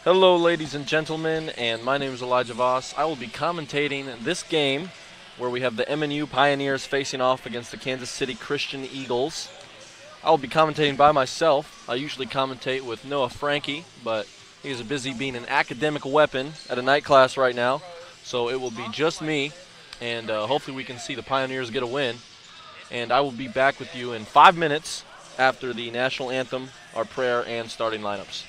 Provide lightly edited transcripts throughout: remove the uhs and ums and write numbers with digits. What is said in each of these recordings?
Hello, ladies and gentlemen, and my name is Elijah Voss. I will be commentating this game where we have the MNU Pioneers facing off against the Kansas City Christian Eagles. I will be commentating by myself. I usually commentate with Noah Frankie, but he is busy being an academic weapon at a night class right now, so it will be just me, and hopefully we can see the Pioneers get a win. And I will be back with you in 5 minutes after the national anthem, our prayer, and starting lineups.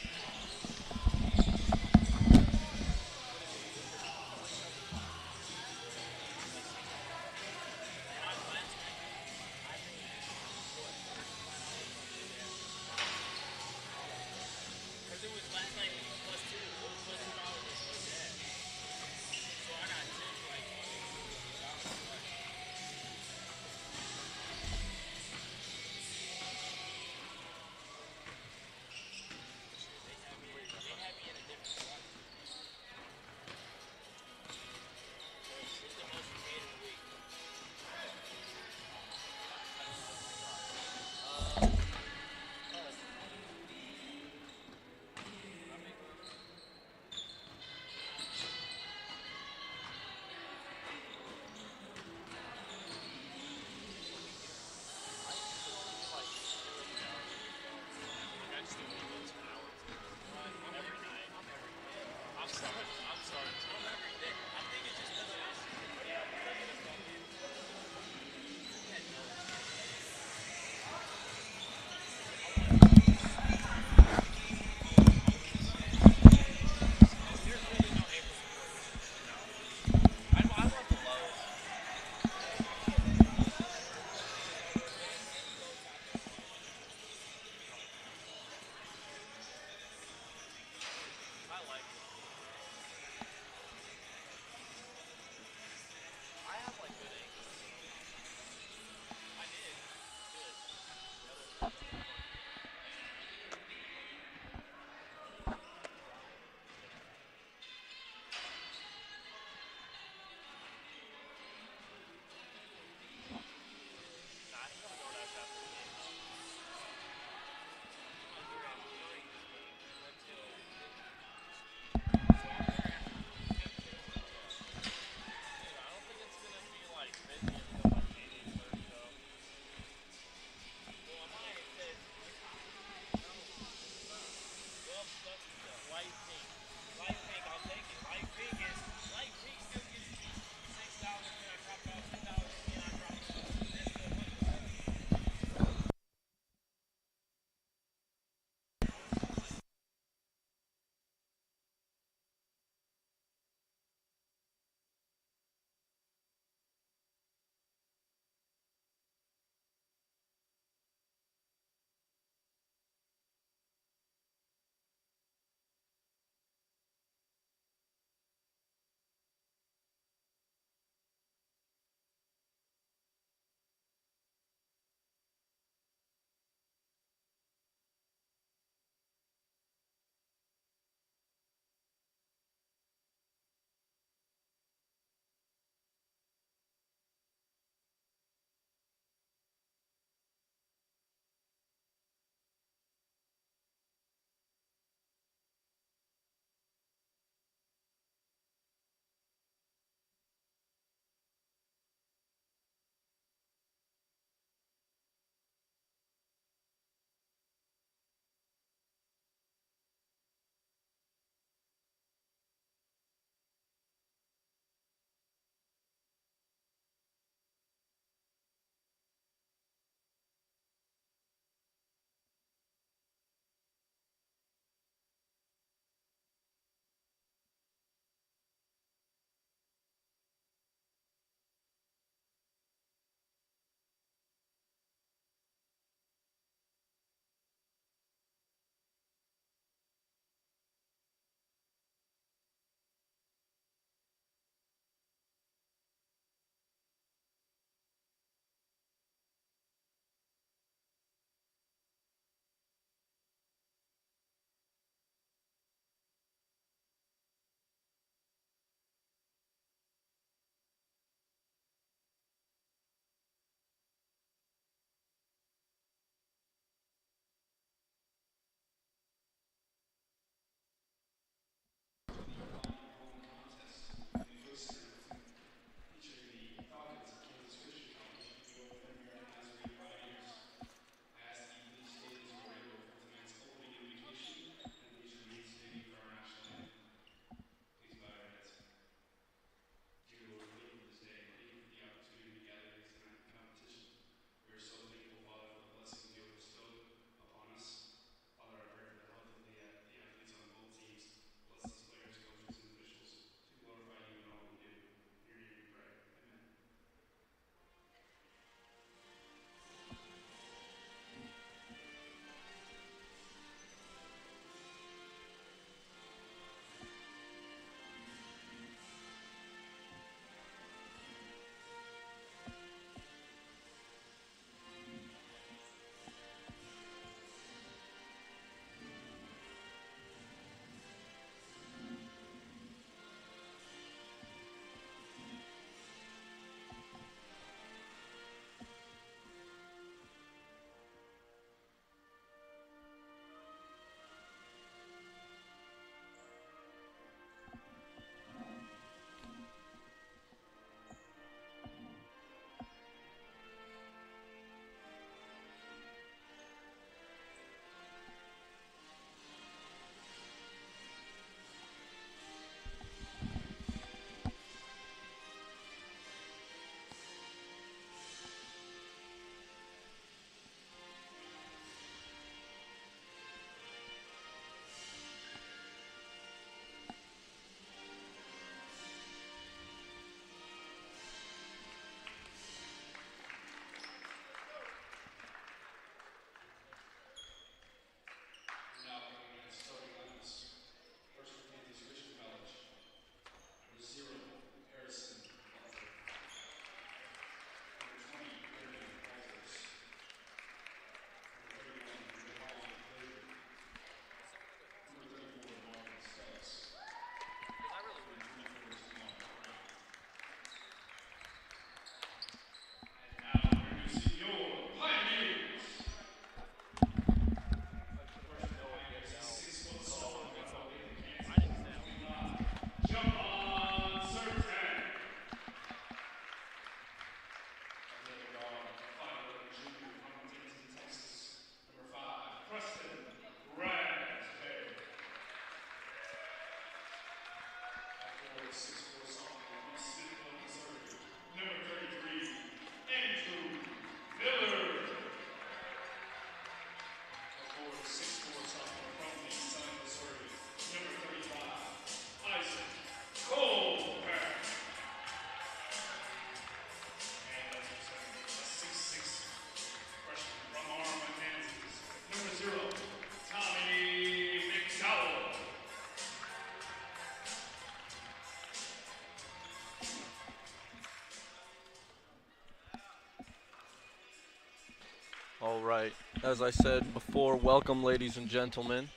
All right, as I said before, welcome, ladies and gentlemen.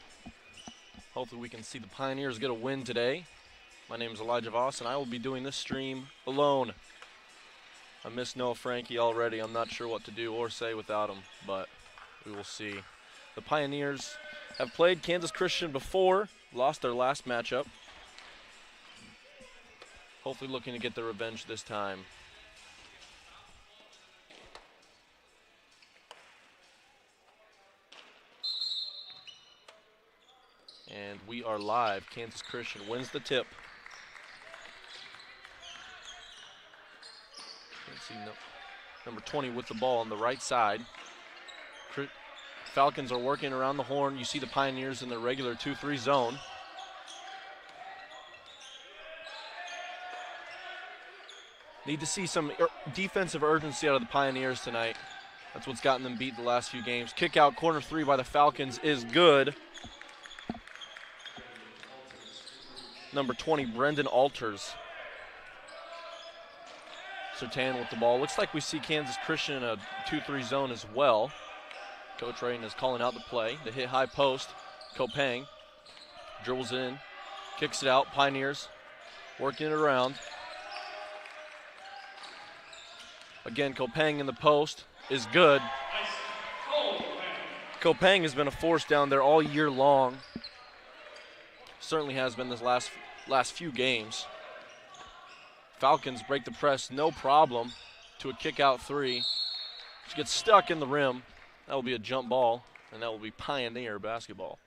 Hopefully we can see the Pioneers get a win today. My name is Elijah Voss, and I will be doing this stream alone. I miss Noah Frankie already. I'm not sure what to do or say without him, but we will see. The Pioneers have played Kansas Christian before, lost their last matchup. Hopefully looking to get their revenge this time. And we are live. Kansas Christian wins the tip. Let's see, number 20 with the ball on the right side. Falcons are working around the horn. You see the Pioneers in their regular 2-3 zone. Need to see some defensive urgency out of the Pioneers tonight. That's what's gotten them beat the last few games. Kick out corner 3 by the Falcons is good. Number 20, Brendan Alters. Sertan with the ball. Looks like we see Kansas Christian in a 2-3 zone as well. Coach Rain is calling out the play. The hit high post. Kopang dribbles in, kicks it out. Pioneers working it around. Again, Kopang in the post is good. Kopang has been a force down there all year long. Certainly has been this last few games. Falcons break the press, no problem, to a kick out 3. She gets stuck in the rim. That will be a jump ball, and that will be Pioneer basketball.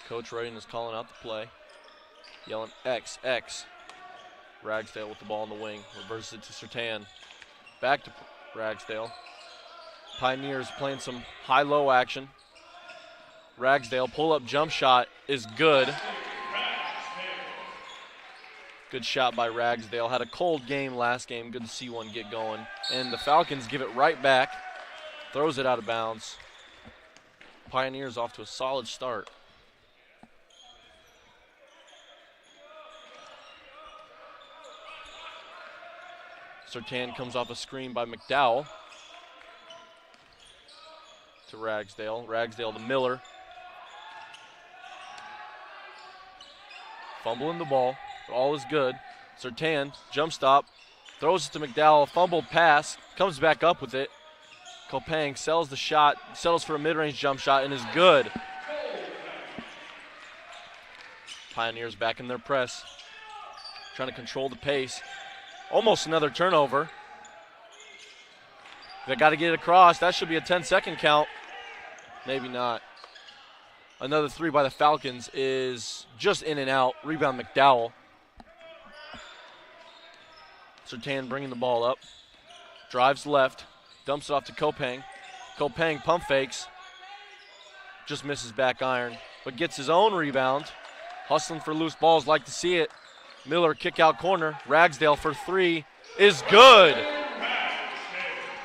Coach Raden is calling out the play, yelling X, X. Ragsdale with the ball in the wing, reverses it to Sertan. Back to Ragsdale. Pioneers playing some high-low action. Ragsdale pull-up jump shot is good. Good shot by Ragsdale. Had a cold game last game. Good to see one get going. And the Falcons give it right back. Throws it out of bounds. Pioneers off to a solid start. Sertan comes off a screen by McDowell to Ragsdale. Ragsdale to Miller. Fumbling the ball, but all is good. Sertan, jump stop, throws it to McDowell. Fumbled pass, comes back up with it. Kopang sells the shot, settles for a mid-range jump shot, and is good. Pioneers back in their press, trying to control the pace. Almost another turnover. They got to get it across. That should be a 10-second count. Maybe not. Another 3 by the Falcons is just in and out. Rebound McDowell. Sertan bringing the ball up. Drives left. Dumps it off to Kopang. Kopang pump fakes. Just misses back iron, but gets his own rebound. Hustling for loose balls. Like to see it. Miller kick out corner. Ragsdale for 3 is good.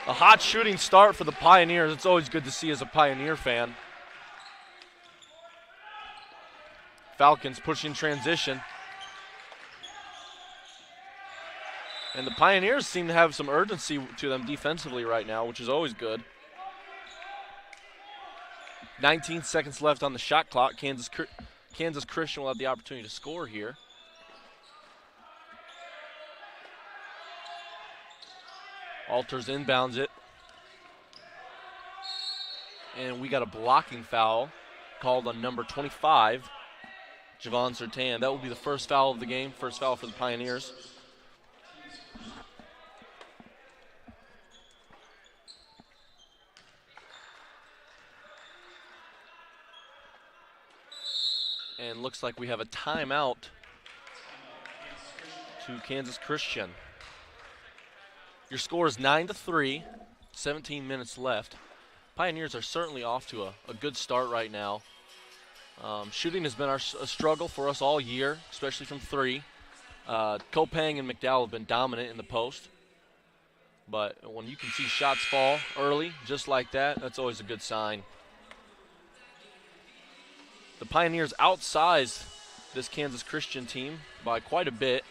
A hot shooting start for the Pioneers. It's always good to see as a Pioneer fan. Falcons pushing transition. And the Pioneers seem to have some urgency to them defensively right now, which is always good. 19 seconds left on the shot clock. Kansas Christian will have the opportunity to score here. Alters inbounds it. And we got a blocking foul called on number 25, Javon Sertan. That will be the first foul of the game, first foul for the Pioneers. And looks like we have a timeout to Kansas Christian. Your score is 9-3, 17 minutes left. Pioneers are certainly off to a good start right now. Shooting has been a struggle for us all year, especially from 3. Kopang and McDowell have been dominant in the post. But when you can see shots fall early, just like that, that's always a good sign. The Pioneers outsized this Kansas Christian team by quite a bit.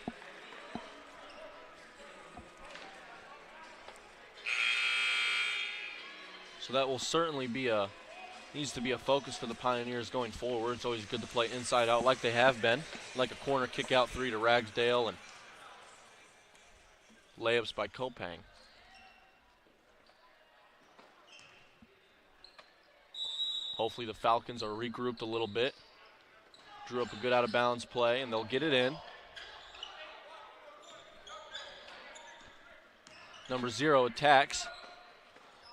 So that will certainly be needs to be a focus for the Pioneers going forward. It's always good to play inside out like they have been, like a corner kick out three to Ragsdale and layups by Kopang. Hopefully the Falcons are regrouped a little bit. Drew up a good out-of-bounds play, and they'll get it in. Number 0 attacks.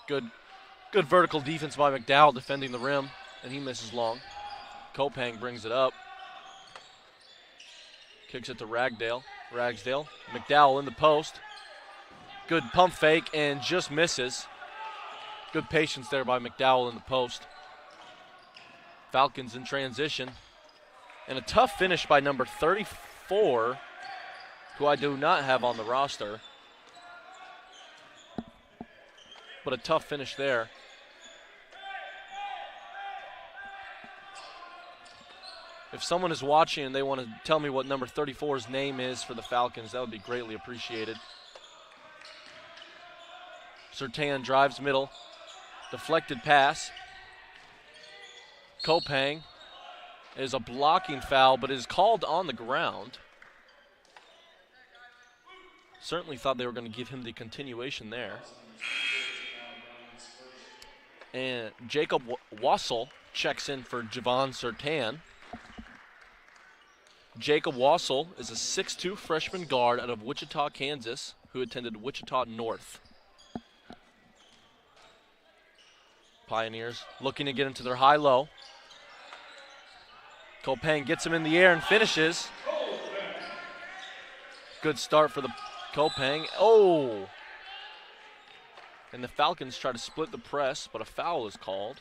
Good vertical defense by McDowell defending the rim, and he misses long. Kopang brings it up. Kicks it to Ragsdale. McDowell in the post. Good pump fake and just misses. Good patience there by McDowell in the post. Falcons in transition. And a tough finish by number 34, who I do not have on the roster. But a tough finish there. If someone is watching and they want to tell me what number 34's name is for the Falcons, that would be greatly appreciated. Surtain drives middle. Deflected pass. Kopang is a blocking foul, but is called on the ground. Certainly thought they were going to give him the continuation there. And Jacob Wassel checks in for Javon Surtain. Jacob Wassel is a 6'2" freshman guard out of Wichita, Kansas, who attended Wichita North. Pioneers looking to get into their high-low. Kopang gets him in the air and finishes. Good start for the Kopang. Oh! And the Falcons try to split the press, but a foul is called.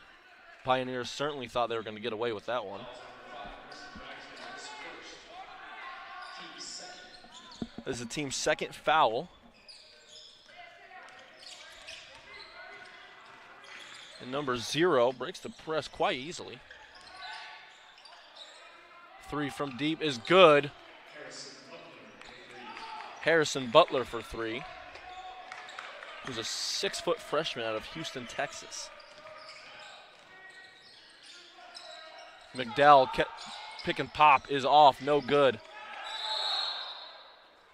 Pioneers certainly thought they were going to get away with that one. This is the team's second foul. And number 0 breaks the press quite easily. 3 from deep is good. Harrison Butler for 3. Who's a 6-foot freshman out of Houston, Texas. McDowell pick and pop is off, no good.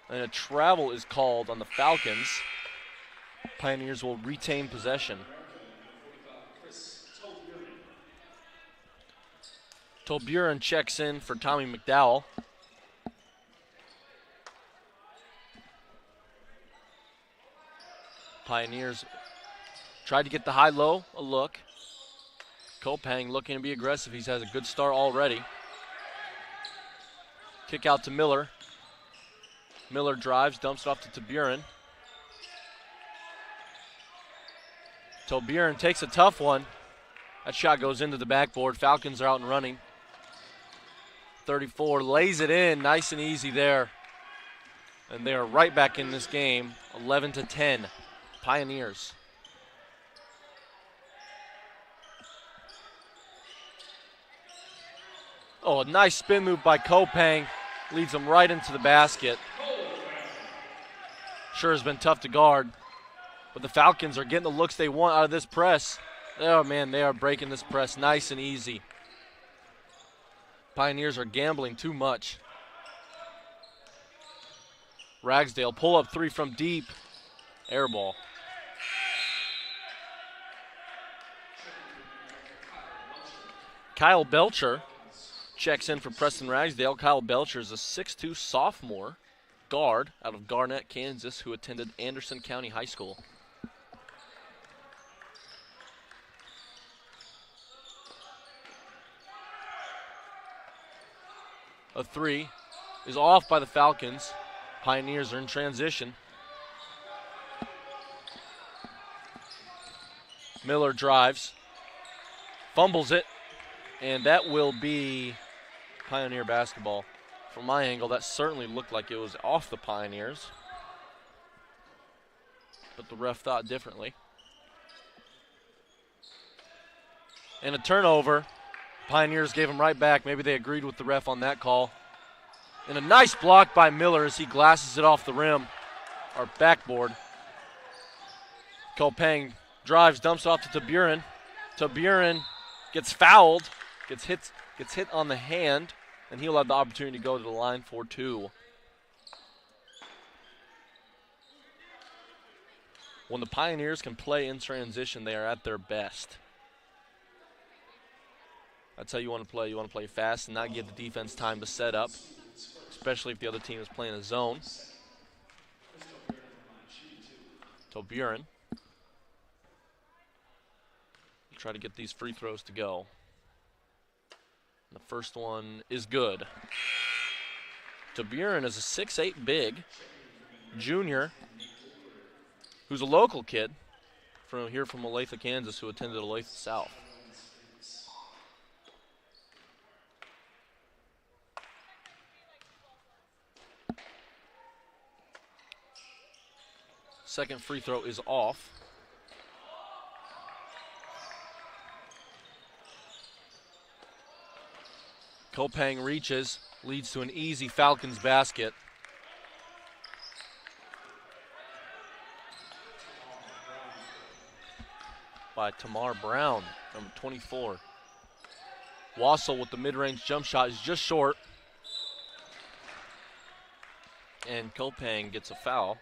And a travel is called on the Falcons. Pioneers will retain possession. Tolburen checks in for Tommy McDowell. Pioneers tried to get the high-low a look. Kopang looking to be aggressive. He has a good start already. Kick out to Miller. Miller drives, dumps it off to Tolburen. Tolburen takes a tough one. That shot goes into the backboard. Falcons are out and running. 34 lays it in, nice and easy there. And they are right back in this game, 11-10, Pioneers. Oh, a nice spin move by Kopang. Leads them right into the basket. Sure has been tough to guard. But the Falcons are getting the looks they want out of this press. Oh, man, they are breaking this press nice and easy. Pioneers are gambling too much. Ragsdale pull up 3 from deep. Air ball. Kyle Belcher checks in for Preston Ragsdale. Kyle Belcher is a 6'2" sophomore guard out of Garnett, Kansas, who attended Anderson County High School. A 3 is off by the Falcons. Pioneers are in transition. Miller drives, fumbles it, and that will be Pioneer basketball. From my angle, that certainly looked like it was off the Pioneers, but the ref thought differently. And a turnover. Pioneers gave him right back. Maybe they agreed with the ref on that call. And a nice block by Miller as he glasses it off the rim, or backboard. Kopang drives, dumps off to Taburin. Taburin gets fouled, gets hit on the hand, and he'll have the opportunity to go to the line for two. When the Pioneers can play in transition, they are at their best. That's how you want to play. You want to play fast and not give the defense time to set up, especially if the other team is playing a zone. Taburin. Try to get these free throws to go. And the first one is good. Taburin is a 6'8" big junior who's a local kid from Olathe, Kansas, who attended Olathe South. Second free throw is off. Kopang reaches, leads to an easy Falcons basket. By Tamar Brown, number 24. Wassel with the mid-range jump shot is just short. And Kopang gets a foul.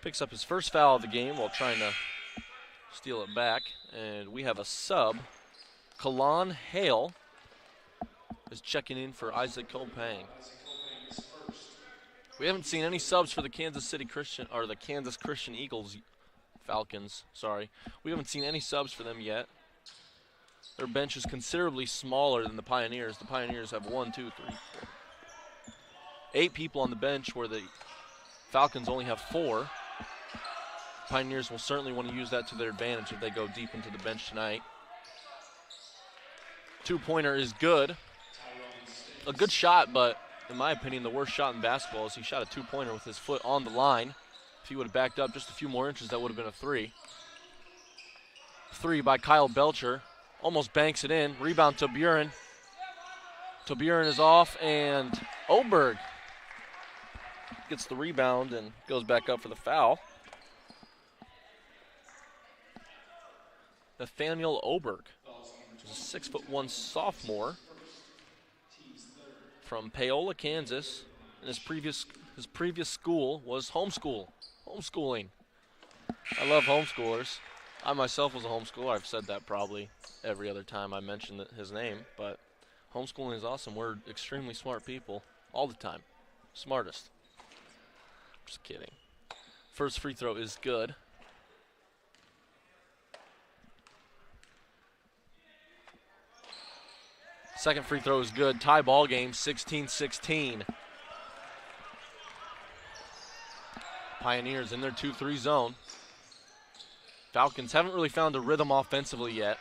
Picks up his first foul of the game while trying to steal it back. And we have a sub. Kalan Hale is checking in for Isaac Kopang. We haven't seen any subs for the Kansas Christian Eagles Falcons, sorry. We haven't seen any subs for them yet. Their bench is considerably smaller than the Pioneers. The Pioneers have 1, 2, 3, 4, 8 people on the bench, where the Falcons only have 4. Pioneers will certainly want to use that to their advantage if they go deep into the bench tonight. Two-pointer is good. A good shot, but in my opinion, the worst shot in basketball is he shot a two-pointer with his foot on the line. If he would have backed up just a few more inches, that would have been a 3. 3 by Kyle Belcher. Almost banks it in. Rebound to Buren. Taburin is off, and Oberg gets the rebound and goes back up for the foul. Nathaniel Oberg, who's a 6'1" sophomore from Paola, Kansas, and his previous school was homeschooling. I love homeschoolers. I myself was a homeschooler. I've said that probably every other time I mention his name, but homeschooling is awesome. We're extremely smart people all the time. Smartest. Just kidding. First free throw is good. Second free throw is good. Tie ball game, 16-16. Pioneers in their 2-3 zone. Falcons haven't really found a rhythm offensively yet.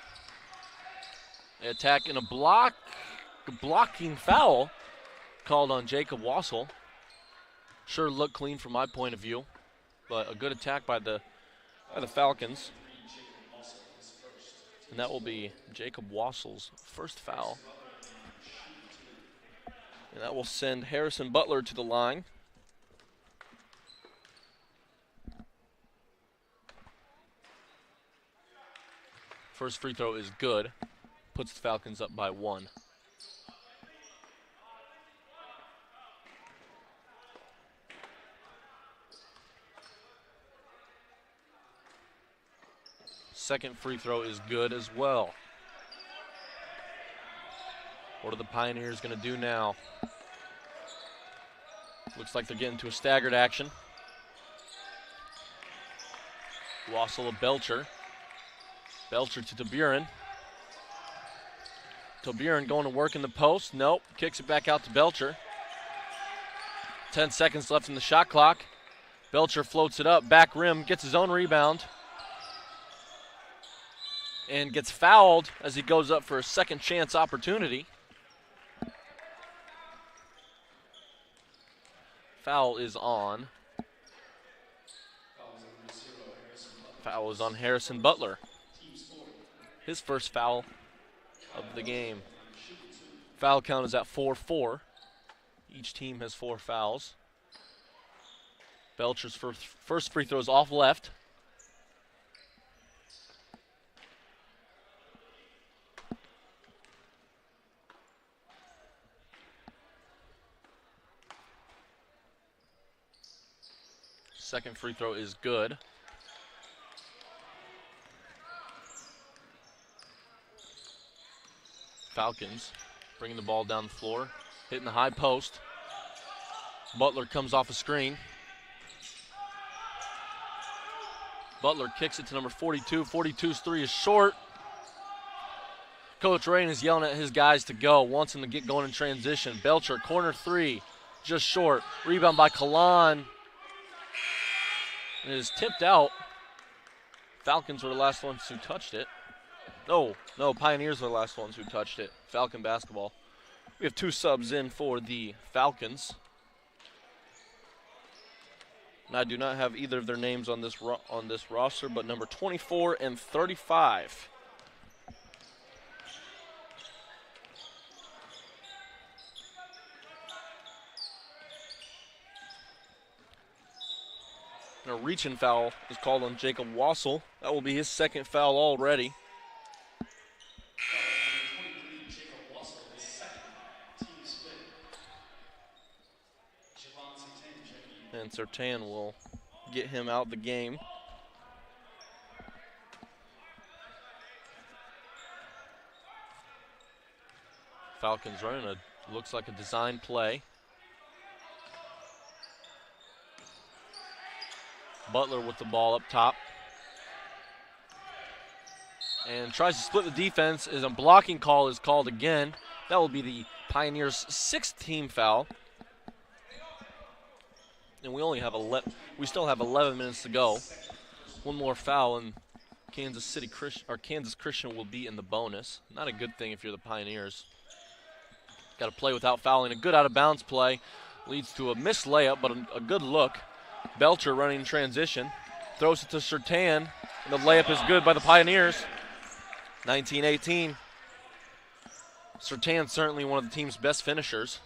They attack in a blocking foul called on Jacob Wassel. Sure looked clean from my point of view, but a good attack by the Falcons. And that will be Jacob Wassel's first foul. And that will send Harrison Butler to the line. First free throw is good. Puts the Falcons up by 1. Second free throw is good as well. What are the Pioneers going to do now? Looks like they're getting to a staggered action. Wassel of Belcher. Belcher to Taburin. Taburin going to work in the post. Nope. Kicks it back out to Belcher. 10 seconds left in the shot clock. Belcher floats it up. Back rim. Gets his own rebound. And gets fouled as he goes up for a second chance opportunity. Foul is on. Foul is on Harrison Butler. His first foul of the game. Foul count is at 4-4. Each team has 4 fouls. Belcher's first free throw is off left. Second free throw is good. Falcons bringing the ball down the floor, hitting the high post. Butler comes off a screen. Butler kicks it to number 42. 42's three is short. Coach Rain is yelling at his guys to go, wants them to get going in transition. Belcher, corner three, just short. Rebound by Kalan. It is tipped out. Falcons were the last ones who touched it. No, Pioneers were the last ones who touched it. Falcon basketball. We have 2 subs in for the Falcons. And I do not have either of their names on this roster, but number 24 and 35. And a reach-in foul is called on Jacob Wassel. That will be his second foul already. And Sertan will get him out the game. Falcons running looks like a design play. Butler with the ball up top. And tries to split the defense as a blocking call is called again. That will be the Pioneers' 6th team foul. And we still have 11 minutes to go. One more foul and Kansas Christian will be in the bonus. Not a good thing if you're the Pioneers. Got to play without fouling. A good out of bounds play leads to a missed layup, but a good look. Belcher running in transition, throws it to Sertan, and the layup is good by the Pioneers. 19-18. Sertan certainly one of the team's best finishers.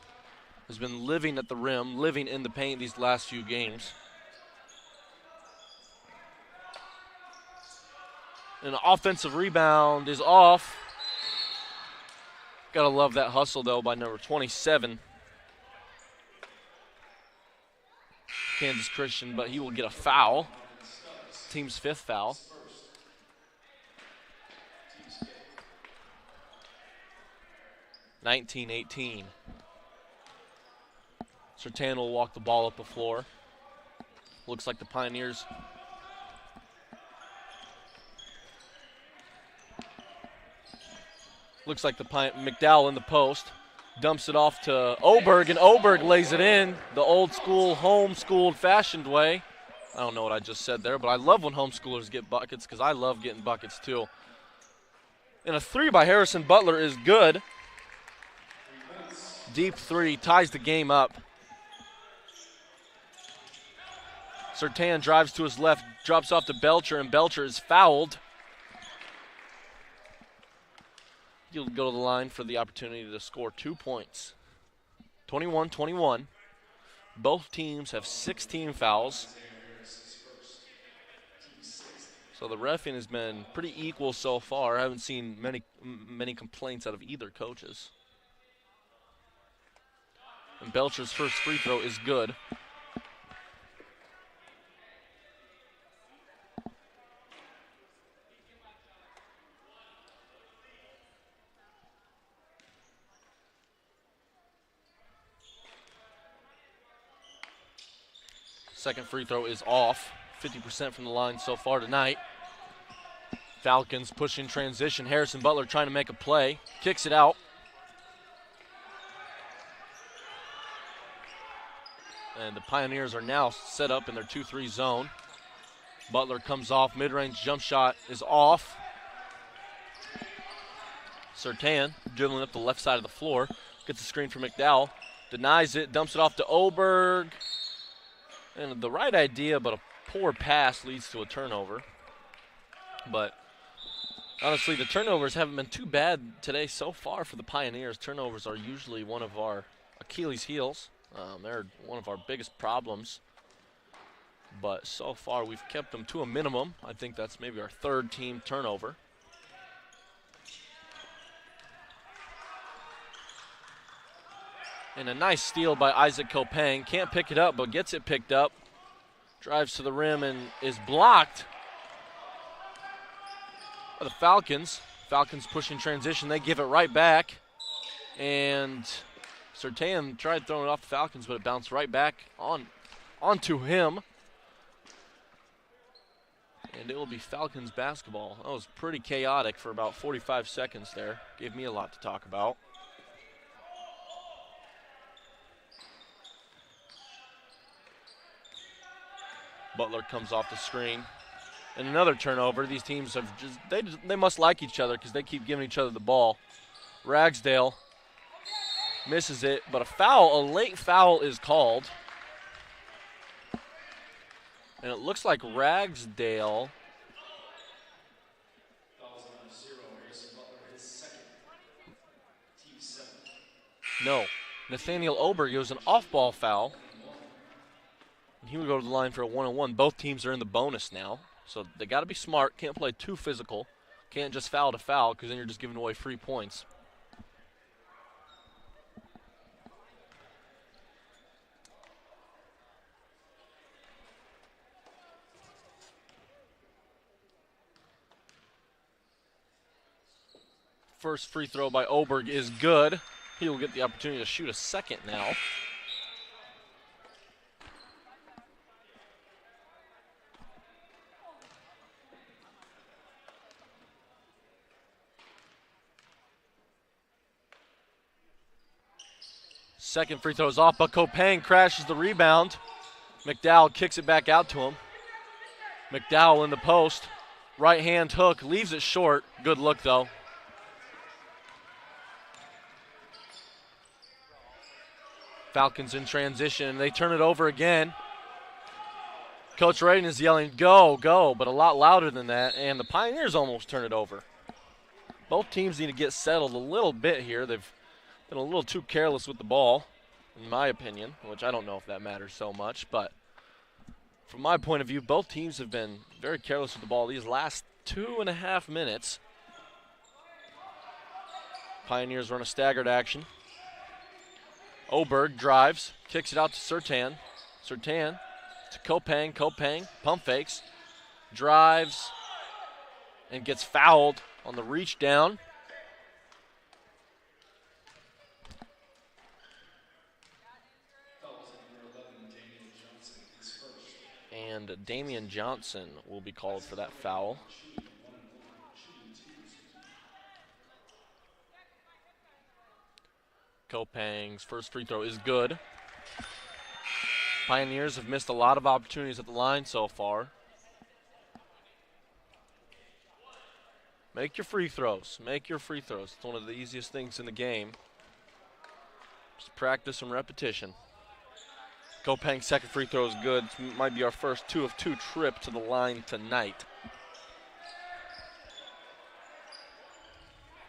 Has been living at the rim, living in the paint these last few games. An offensive rebound is off. Gotta love that hustle though by number 27. Kansas Christian, but he will get a foul. Team's 5th foul. (19-18). Sertan will walk the ball up the floor. Looks like the Pioneers McDowell in the post. Dumps it off to Oberg, and Oberg lays it in the old school, homeschooled, fashioned way. I don't know what I just said there, but I love when homeschoolers get buckets because I love getting buckets too. And a 3 by Harrison Butler is good. Deep 3 ties the game up. Sertan drives to his left, drops off to Belcher, and Belcher is fouled. He'll go to the line for the opportunity to score 2 points. 21-21. Both teams have 16 fouls. So the reffing has been pretty equal so far. I haven't seen many complaints out of either coaches. And Belcher's first free throw is good. Second free throw is off. 50% from the line so far tonight. Falcons pushing transition. Harrison Butler trying to make a play. Kicks it out. And the Pioneers are now set up in their 2-3 zone. Butler comes off. Mid-range jump shot is off. Sertan dribbling up the left side of the floor. Gets a screen for McDowell. Denies it. Dumps it off to Oberg. And the right idea, but a poor pass leads to a turnover. But honestly, the turnovers haven't been too bad today so far for the Pioneers. Turnovers are usually one of our Achilles' heels. They're one of our biggest problems. But so far, we've kept them to a minimum. I think that's maybe our third team turnover. And a nice steal by Isaac Kopang. Can't pick it up, but gets it picked up. Drives to the rim and is blocked by the Falcons. Falcons pushing transition. They give it right back. And Sertan tried throwing it off the Falcons, but it bounced right back onto him. And it will be Falcons basketball. That was pretty chaotic for about 45 seconds there. Gave me a lot to talk about. Butler comes off the screen. And another turnover. These teams have they must like each other because they keep giving each other the ball. Ragsdale misses it, but a late foul is called. And it looks like Ragsdale. No, Nathaniel Oberg, it was an off-ball foul. And he would go to the line for a one-on-one. Both teams are in the bonus now, so they got to be smart. Can't play too physical. Can't just foul to foul because then you're just giving away free points. First free throw by Oberg is good. He will get the opportunity to shoot a second now. Second free throw is off, but Kopang crashes the rebound. McDowell kicks it back out to him. McDowell in the post. Right hand hook, leaves it short. Good look though. Falcons in transition. They turn it over again. Coach Radin is yelling, go, go, but a lot louder than that, and the Pioneers almost turn it over. Both teams need to get settled a little bit here. They've been a little too careless with the ball, in my opinion, which I don't know if that matters so much, but from my point of view, both teams have been very careless with the ball these last 2.5 minutes. Pioneers run a staggered action. Oberg drives, kicks it out to Sertan. Sertan to Kopang. Kopang pump fakes, drives, and gets fouled on the reach down. And Damian Johnson will be called for that foul. Kopang's first free throw is good. Pioneers have missed a lot of opportunities at the line so far. Make your free throws. Make your free throws. It's one of the easiest things in the game. Just practice and repetition. Kopang's second free throw is good. It might be our first 2 of 2 trip to the line tonight.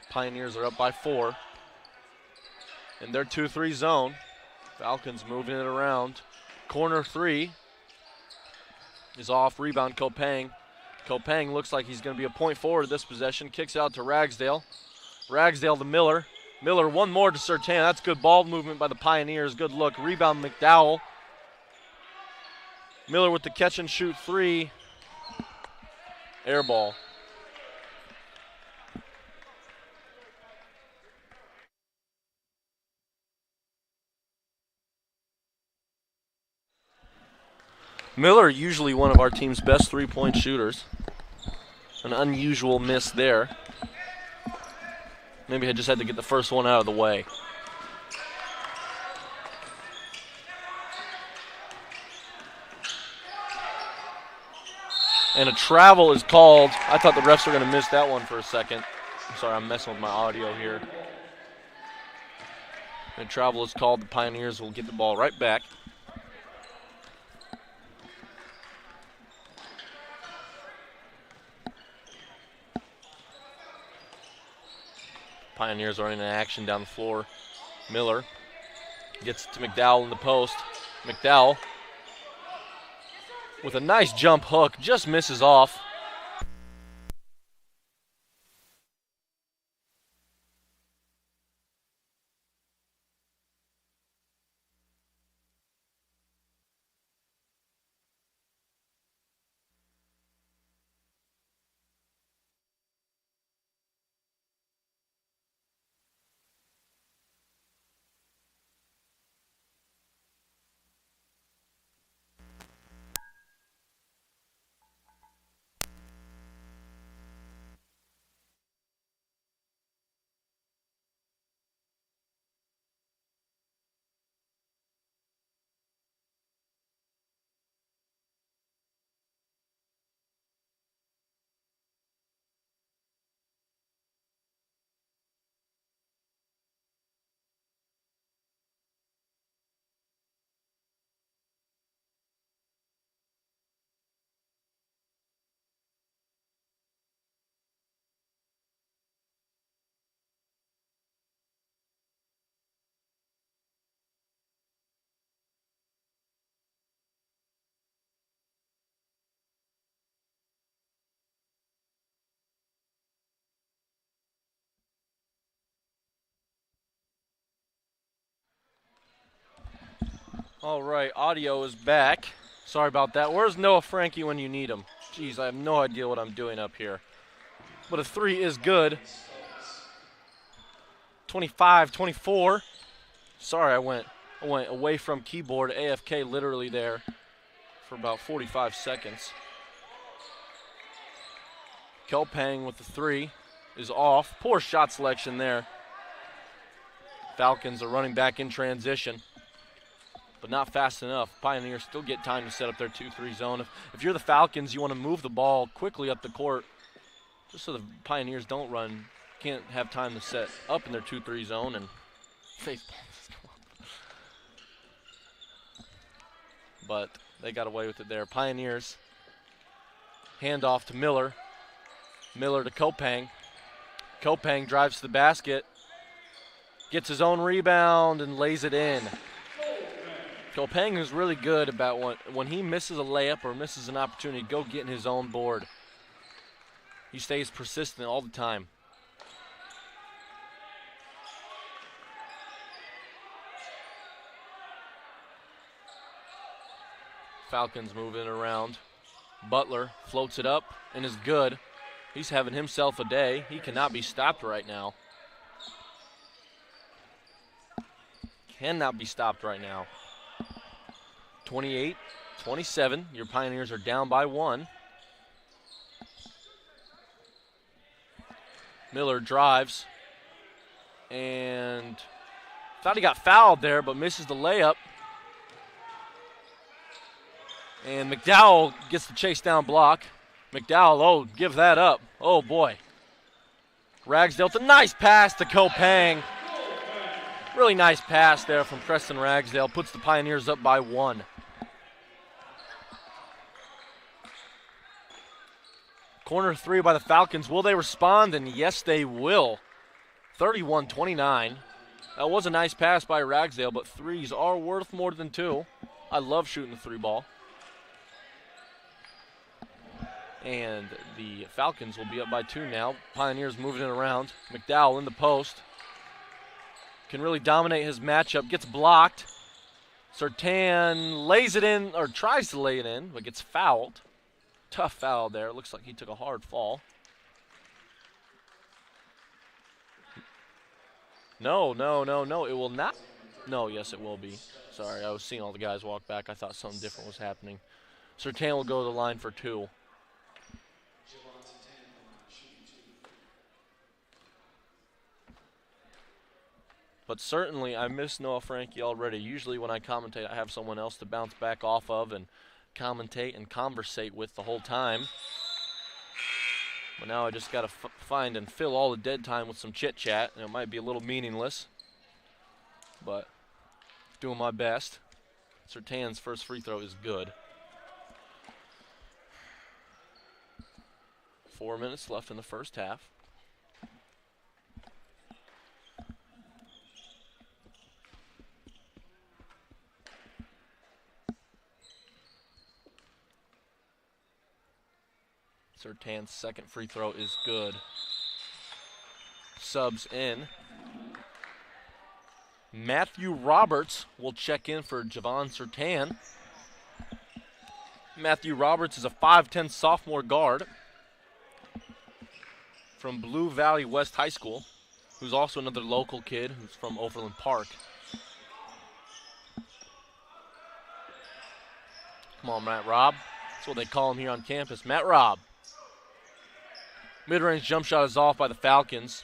Pioneers are up by 4. In their 2-3 zone. Falcons moving it around. Corner 3 is off. Rebound Kopang. Kopang looks like he's going to be a point forward this possession. Kicks out to Ragsdale. Ragsdale to Miller. Miller one more to Sertan. That's good ball movement by the Pioneers. Good look. Rebound McDowell. Miller with the catch and shoot 3. Air ball. Miller, usually one of our team's best three-point shooters. An unusual miss there. Maybe I just had to get the first one out of the way. And a travel is called. I thought the refs were going to miss that one for a second. I'm sorry, I'm messing with my audio here. And a travel is called. The Pioneers will get the ball right back. Pioneers are in action down the floor. Miller Gets it to McDowell in the post. McDowell with a nice jump hook, just misses off. All right, audio is back. Sorry about that. Where's Noah Frankie when you need him? Jeez, I have no idea what I'm doing up here. But a 3 is good. 25-24. Sorry, I went away from keyboard, AFK literally there for about 45 seconds. Kelpang with the 3 is off. Poor shot selection there. Falcons are running back in transition, but not fast enough. Pioneers still get time to set up their 2-3 zone. If you're the Falcons, you want to move the ball quickly up the court just so the Pioneers don't run, can't have time to set up in their 2-3 zone and face ball. But they got away with it there. Pioneers hand off to Miller. Miller to Kopang. Kopang drives to the basket, gets his own rebound and lays it in. Kopang is really good about when he misses a layup or misses an opportunity to go get in his own board. He stays persistent all the time. Falcons moving around. Butler floats it up and is good. He's having himself a day. He cannot be stopped right now. Cannot be stopped right now. 28-27. Your Pioneers are down by 1. Miller drives and thought he got fouled there, but misses the layup. And McDowell gets the chase down block. McDowell, oh, give that up. Oh, boy. Ragsdale with a nice pass to Kopang. Really nice pass there from Preston Ragsdale. Puts the Pioneers up by 1. Corner 3 by the Falcons. Will they respond? And yes, they will. 31-29. That was a nice pass by Ragsdale, but 3s are worth more than 2. I love shooting the 3 ball. And the Falcons will be up by 2 now. Pioneers moving it around. McDowell in the post. Can really dominate his matchup. Gets blocked. Sertan lays it in, or tries to lay it in, but gets fouled. Tough foul there. It looks like he took a hard fall. No. It will not. No, yes, it will be. Sorry, I was seeing all the guys walk back. I thought something different was happening. Sertan will go to the line for 2. But certainly, I miss Noah Frankie already. Usually when I commentate, I have someone else to bounce back off of and commentate and conversate with the whole time. But now I just got to find and fill all the dead time with some chit-chat, and it might be a little meaningless, but doing my best. Sertan's first free throw is good. 4 minutes left in the first half. Sertan's second free throw is good. Subs in. Matthew Roberts will check in for Javon Sertan. Matthew Roberts is a 5'10 sophomore guard from Blue Valley West High School, who's also another local kid who's from Overland Park. Come on, Matt Robb. That's what they call him here on campus. Matt Robb. Mid-range jump shot is off by the Falcons.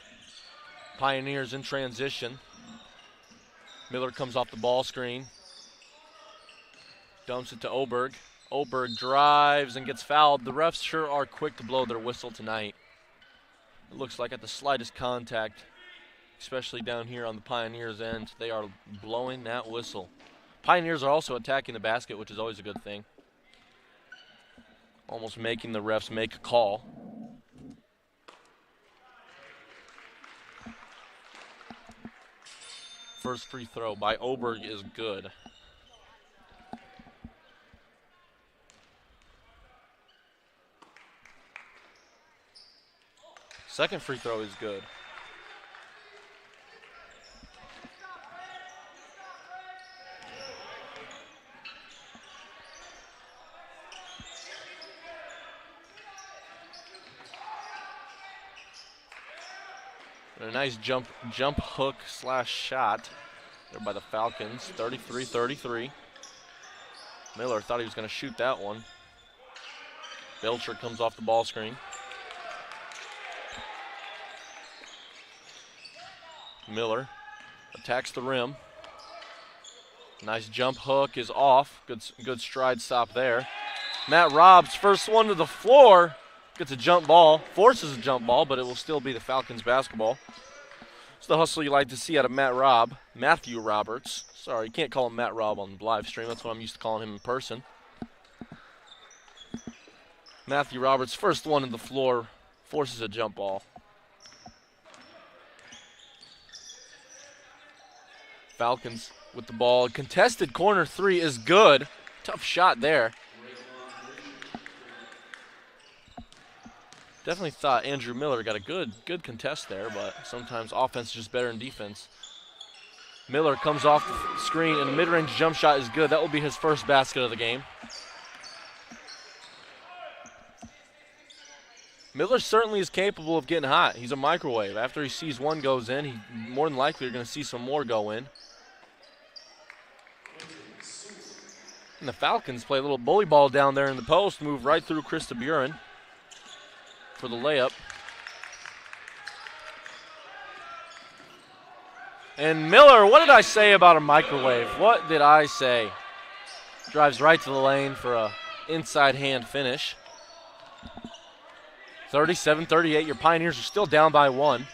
Pioneers in transition. Miller comes off the ball screen. Dumps it to Oberg. Oberg drives and gets fouled. The refs sure are quick to blow their whistle tonight. It looks like at the slightest contact, especially down here on the Pioneers' end, they are blowing that whistle. Pioneers are also attacking the basket, which is always a good thing. Almost making the refs make a call. First free throw by Oberg is good. Second free throw is good. And a nice jump hook / shot there by the Falcons. 33-33. Miller thought he was going to shoot that one. Belcher comes off the ball screen. Miller attacks the rim. Nice jump hook is off. Good stride stop there. Matt Robb's first one to the floor. Gets a jump ball. Forces a jump ball, but it will still be the Falcons basketball. It's the hustle you like to see out of Matt Robb. Matthew Roberts. Sorry, you can't call him Matt Robb on the live stream. That's what I'm used to calling him in person. Matthew Roberts, first one to the floor, forces a jump ball. Falcons with the ball. Contested corner three is good. Tough shot there. Definitely thought Andrew Miller got a good contest there, but sometimes offense is just better than defense. Miller comes off the screen, and a mid-range jump shot is good. That will be his first basket of the game. Miller certainly is capable of getting hot. He's a microwave. After he sees one goes in, he more than likely are going to see some more go in. And the Falcons play a little bully ball down there in the post, move right through Krista Buren for the layup. And Miller, what did I say about a microwave? What did I say? Drives right to the lane for a inside hand finish. 37-38, your Pioneers are still down by one.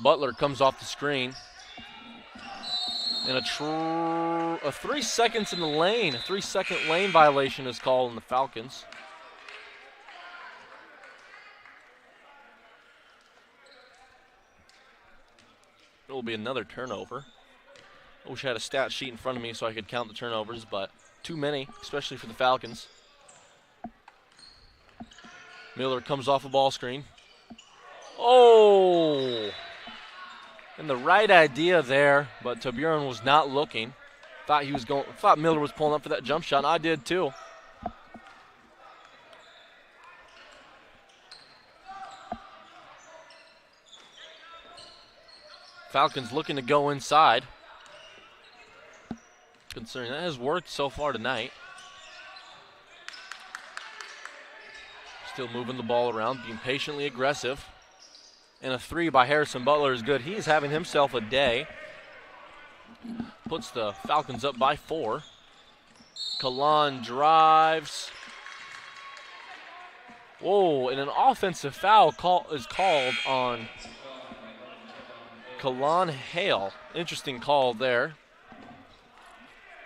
Butler comes off the screen. And a 3 seconds in the lane. A 3-second lane violation is called on the Falcons. It will be another turnover. I wish I had a stat sheet in front of me so I could count the turnovers, but too many, especially for the Falcons. Miller comes off a ball screen. Oh! And the right idea there, but Taburin was not looking. Thought Miller was pulling up for that jump shot, and I did too. Falcons looking to go inside. Considering that has worked so far tonight. Still moving the ball around, being patiently aggressive. And a three by Harrison Butler is good. He's having himself a day. Puts the Falcons up by 4. Kalan drives. Whoa, and an offensive foul is called on Kalan Hale. Interesting call there.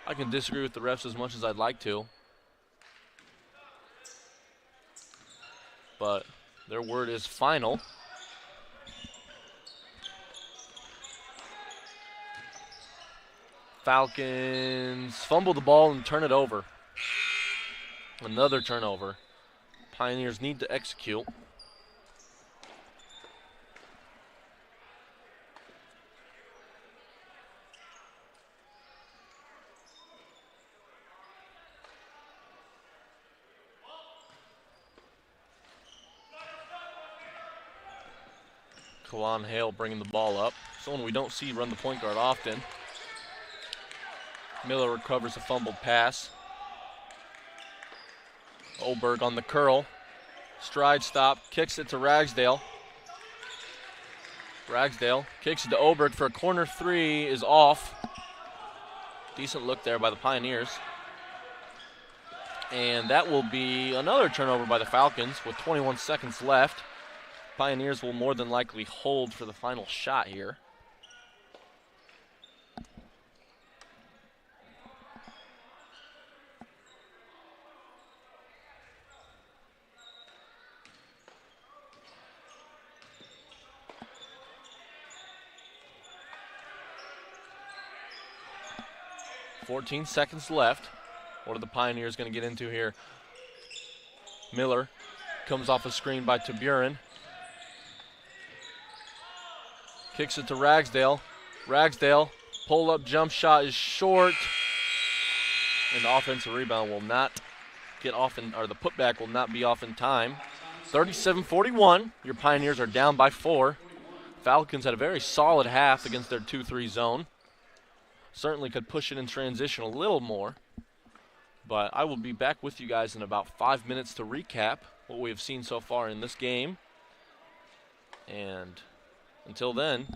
I can disagree with the refs as much as I'd like to. But their word is final. Falcons fumble the ball and turn it over. Another turnover. Pioneers need to execute. Kawan Hale bringing the ball up. Someone we don't see run the point guard often. Miller recovers a fumbled pass. Oberg on the curl. Stride stop, kicks it to Ragsdale. Ragsdale kicks it to Oberg for a corner three, is off. Decent look there by the Pioneers. And that will be another turnover by the Falcons with 21 seconds left. Pioneers will more than likely hold for the final shot here. .14 seconds left. What are the Pioneers going to get into here? Miller comes off a screen by Taburin. Kicks it to Ragsdale. Ragsdale, pull-up jump shot is short. And the offensive rebound will not get off, or the putback will not be off in time. 37-41, your Pioneers are down by 4. Falcons had a very solid half against their 2-3 zone. Certainly could push it in transition a little more. But I will be back with you guys in about 5 minutes to recap what we have seen so far in this game. And until then,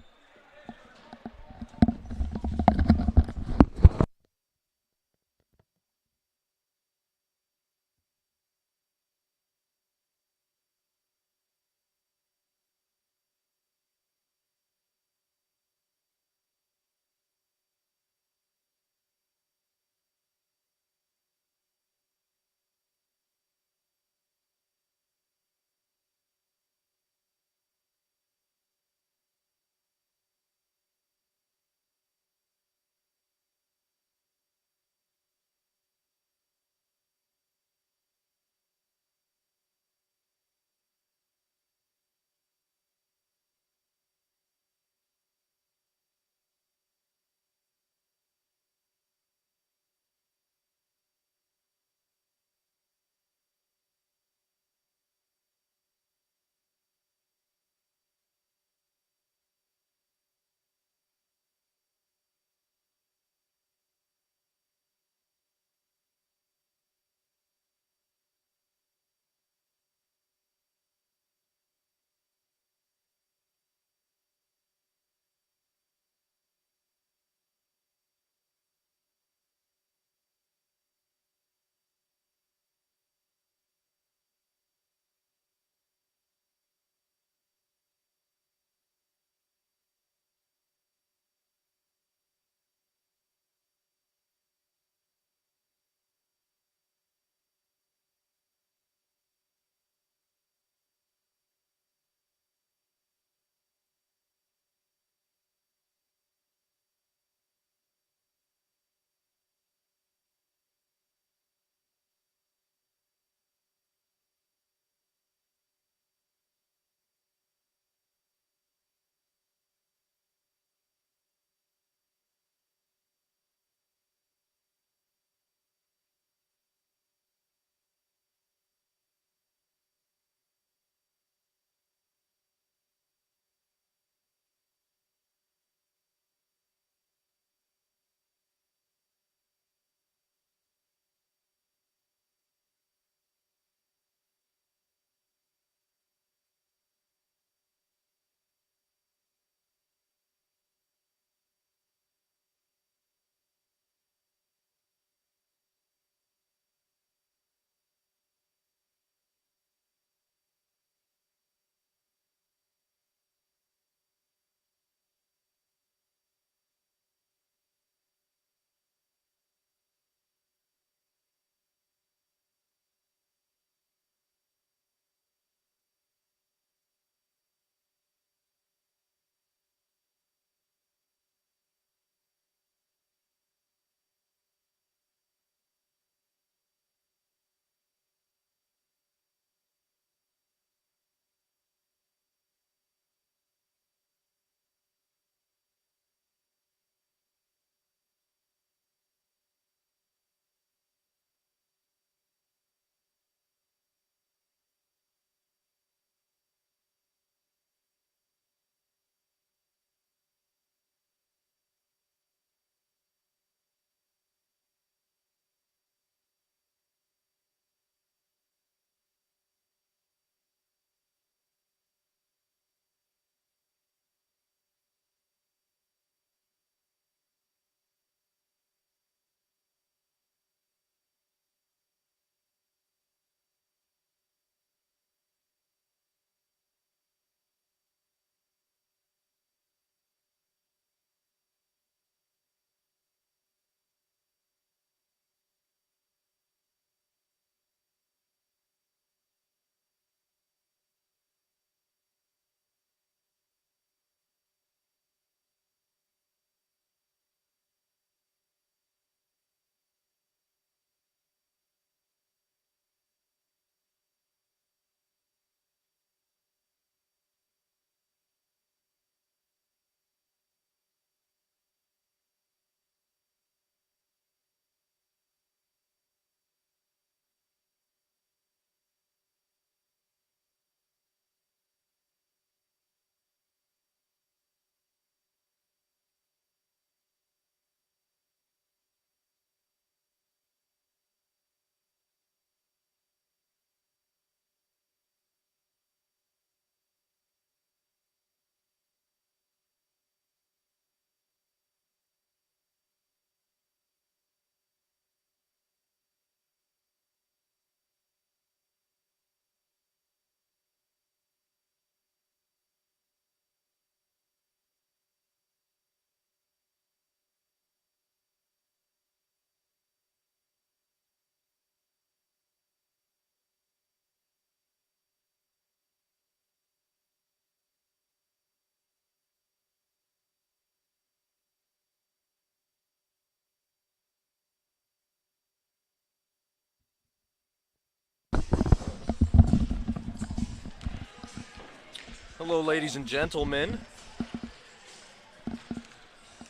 Hello, ladies and gentlemen.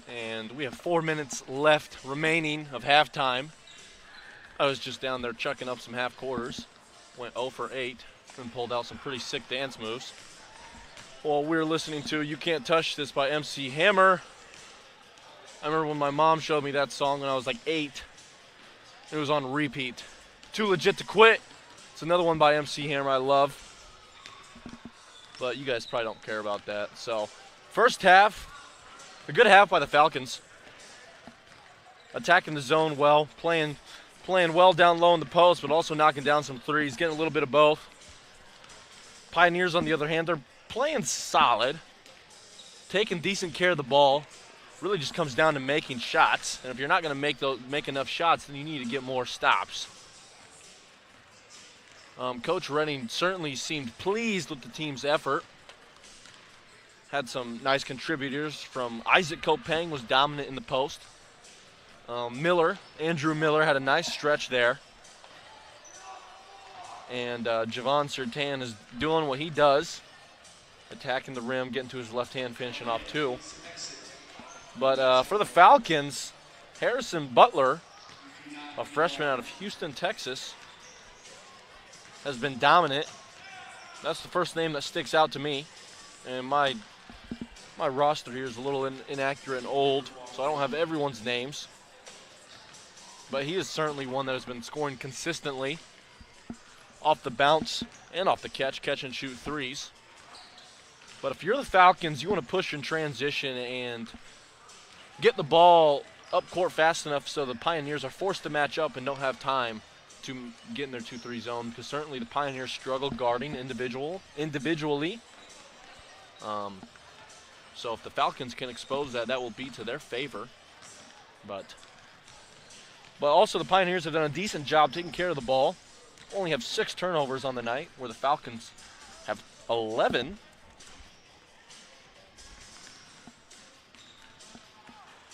And we have 4 minutes left remaining of halftime. I was just down there chucking up some half quarters. Went 0 for 8 and pulled out some pretty sick dance moves. Well, we're listening to You Can't Touch This by MC Hammer. I remember when my mom showed me that song when I was like 8. It was on repeat. Too Legit to Quit. It's another one by MC Hammer I love. But you guys probably don't care about that. So, first half, a good half by the Falcons. Attacking the zone well, playing well down low in the post, but also knocking down some threes, getting a little bit of both. Pioneers, on the other hand, they're playing solid, taking decent care of the ball. Really just comes down to making shots. And if you're not going to make enough shots, then you need to get more stops. Coach Redding certainly seemed pleased with the team's effort. Had some nice contributors from Isaac Kopang was dominant in the post. Andrew Miller had a nice stretch there. And Javon Sertan is doing what he does, attacking the rim, getting to his left hand, finishing off two. But for the Falcons, Harrison Butler, a freshman out of Houston, Texas, has been dominant. That's the first name that sticks out to me. And my roster here is a little inaccurate and old, so I don't have everyone's names. But he is certainly one that has been scoring consistently off the bounce and off the catch and shoot threes. But if you're the Falcons, you want to push in transition and get the ball up court fast enough so the Pioneers are forced to match up and don't have time to get in their 2-3 zone, because certainly the Pioneers struggle guarding individually. So if the Falcons can expose that, that will be to their favor. But also the Pioneers have done a decent job taking care of the ball. Only have 6 turnovers on the night, where the Falcons have 11.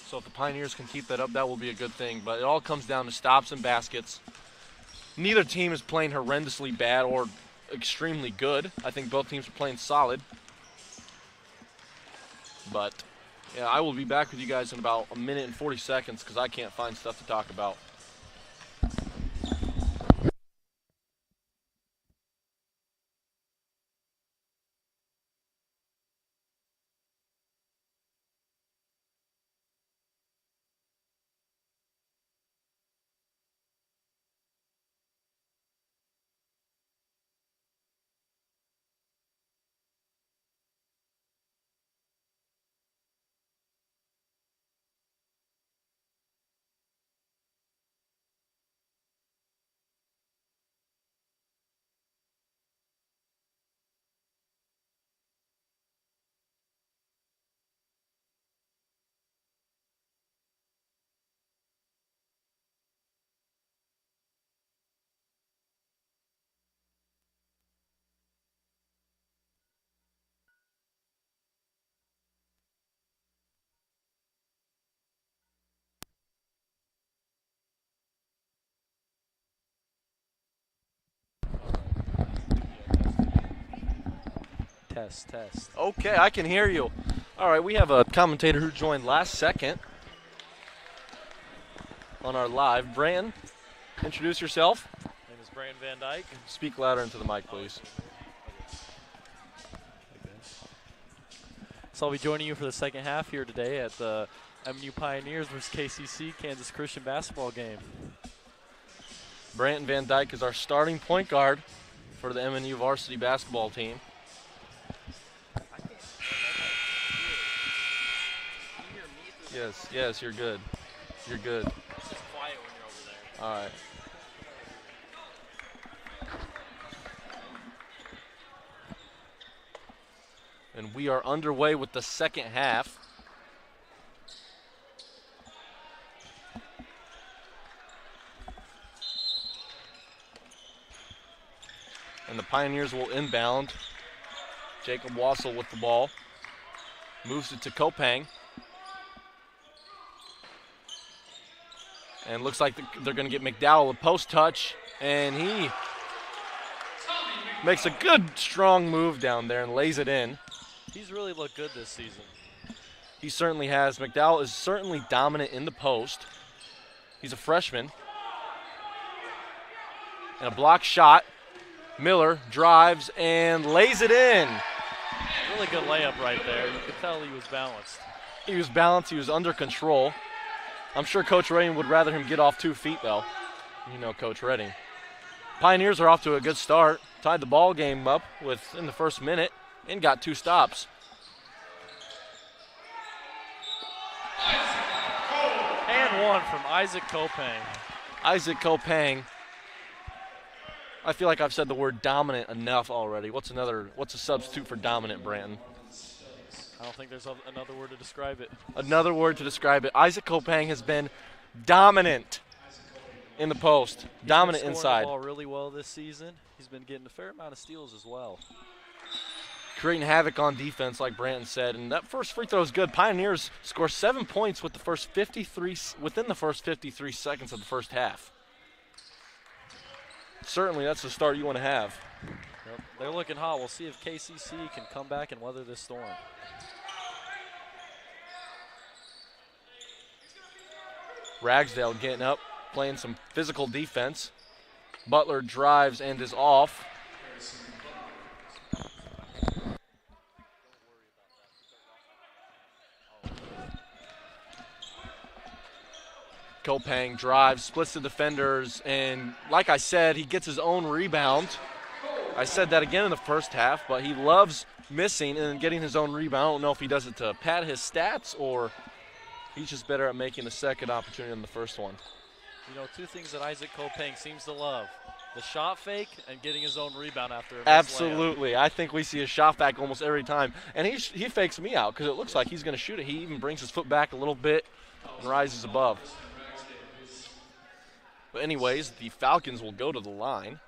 So if the Pioneers can keep that up, that will be a good thing. But it all comes down to stops and baskets. Neither team is playing horrendously bad or extremely good. I think both teams are playing solid. But yeah, I will be back with you guys in about a minute and 40 seconds because I can't find stuff to talk about. Test. Okay, I can hear you. All right, we have a commentator who joined last second on our live. Brandon, introduce yourself. My name is Brandon Van Dyke. Speak louder into the mic, please. So I'll be joining you for the second half here today at the MNU Pioneers versus KCC Kansas Christian basketball game. Brandon Van Dyke is our starting point guard for the MNU varsity basketball team. Yes, you're good. You're good. It's just quiet when you're over there. All right. And we are underway with the second half. And the Pioneers will inbound. Jacob Wassel with the ball. Moves it to Kopang. And looks like they're going to get McDowell a post touch. And he Makes a good, strong move down there and lays it in. He's really looked good this season. He certainly has. McDowell is certainly dominant in the post. He's a freshman. And a block shot. Miller drives and lays it in. Really good layup right there. You could tell he was balanced. He was balanced. He was under control. I'm sure Coach Redding would rather him get off 2 feet, though. You know Coach Redding. Pioneers are off to a good start. Tied the ball game up in the first minute and got 2 stops. And one from Isaac Kopang. Isaac Kopang. I feel like I've said the word dominant enough already. What's a substitute for dominant, Branton? I don't think there's another word to describe it. Another word to describe it. Isaac Kopang has been dominant in the post. Dominant inside. inside. The ball really well this season. He's been getting a fair amount of steals as well. Creating havoc on defense, like Branton said, and that first free throw is good. Pioneers score 7 points within the first 53 seconds of the first half. Certainly, that's the start you want to have. Yep, they're looking hot. We'll see if KCC can come back and weather this storm. Ragsdale getting up, playing some physical defense. Butler drives and is off. Kopang drives, splits the defenders, and like I said, he gets his own rebound. I said that again in the first half, but he loves missing and getting his own rebound. I don't know if he does it to pad his stats or he's just better at making a second opportunity than the first one. You know, 2 things that Isaac Kopang seems to love. The shot fake and getting his own rebound after a missed Absolutely. Layup. I think we see a shot fake almost every time. And he fakes me out because it looks like he's going to shoot it. He even brings his foot back a little bit and rises above. But anyways, the Falcons will go to the line.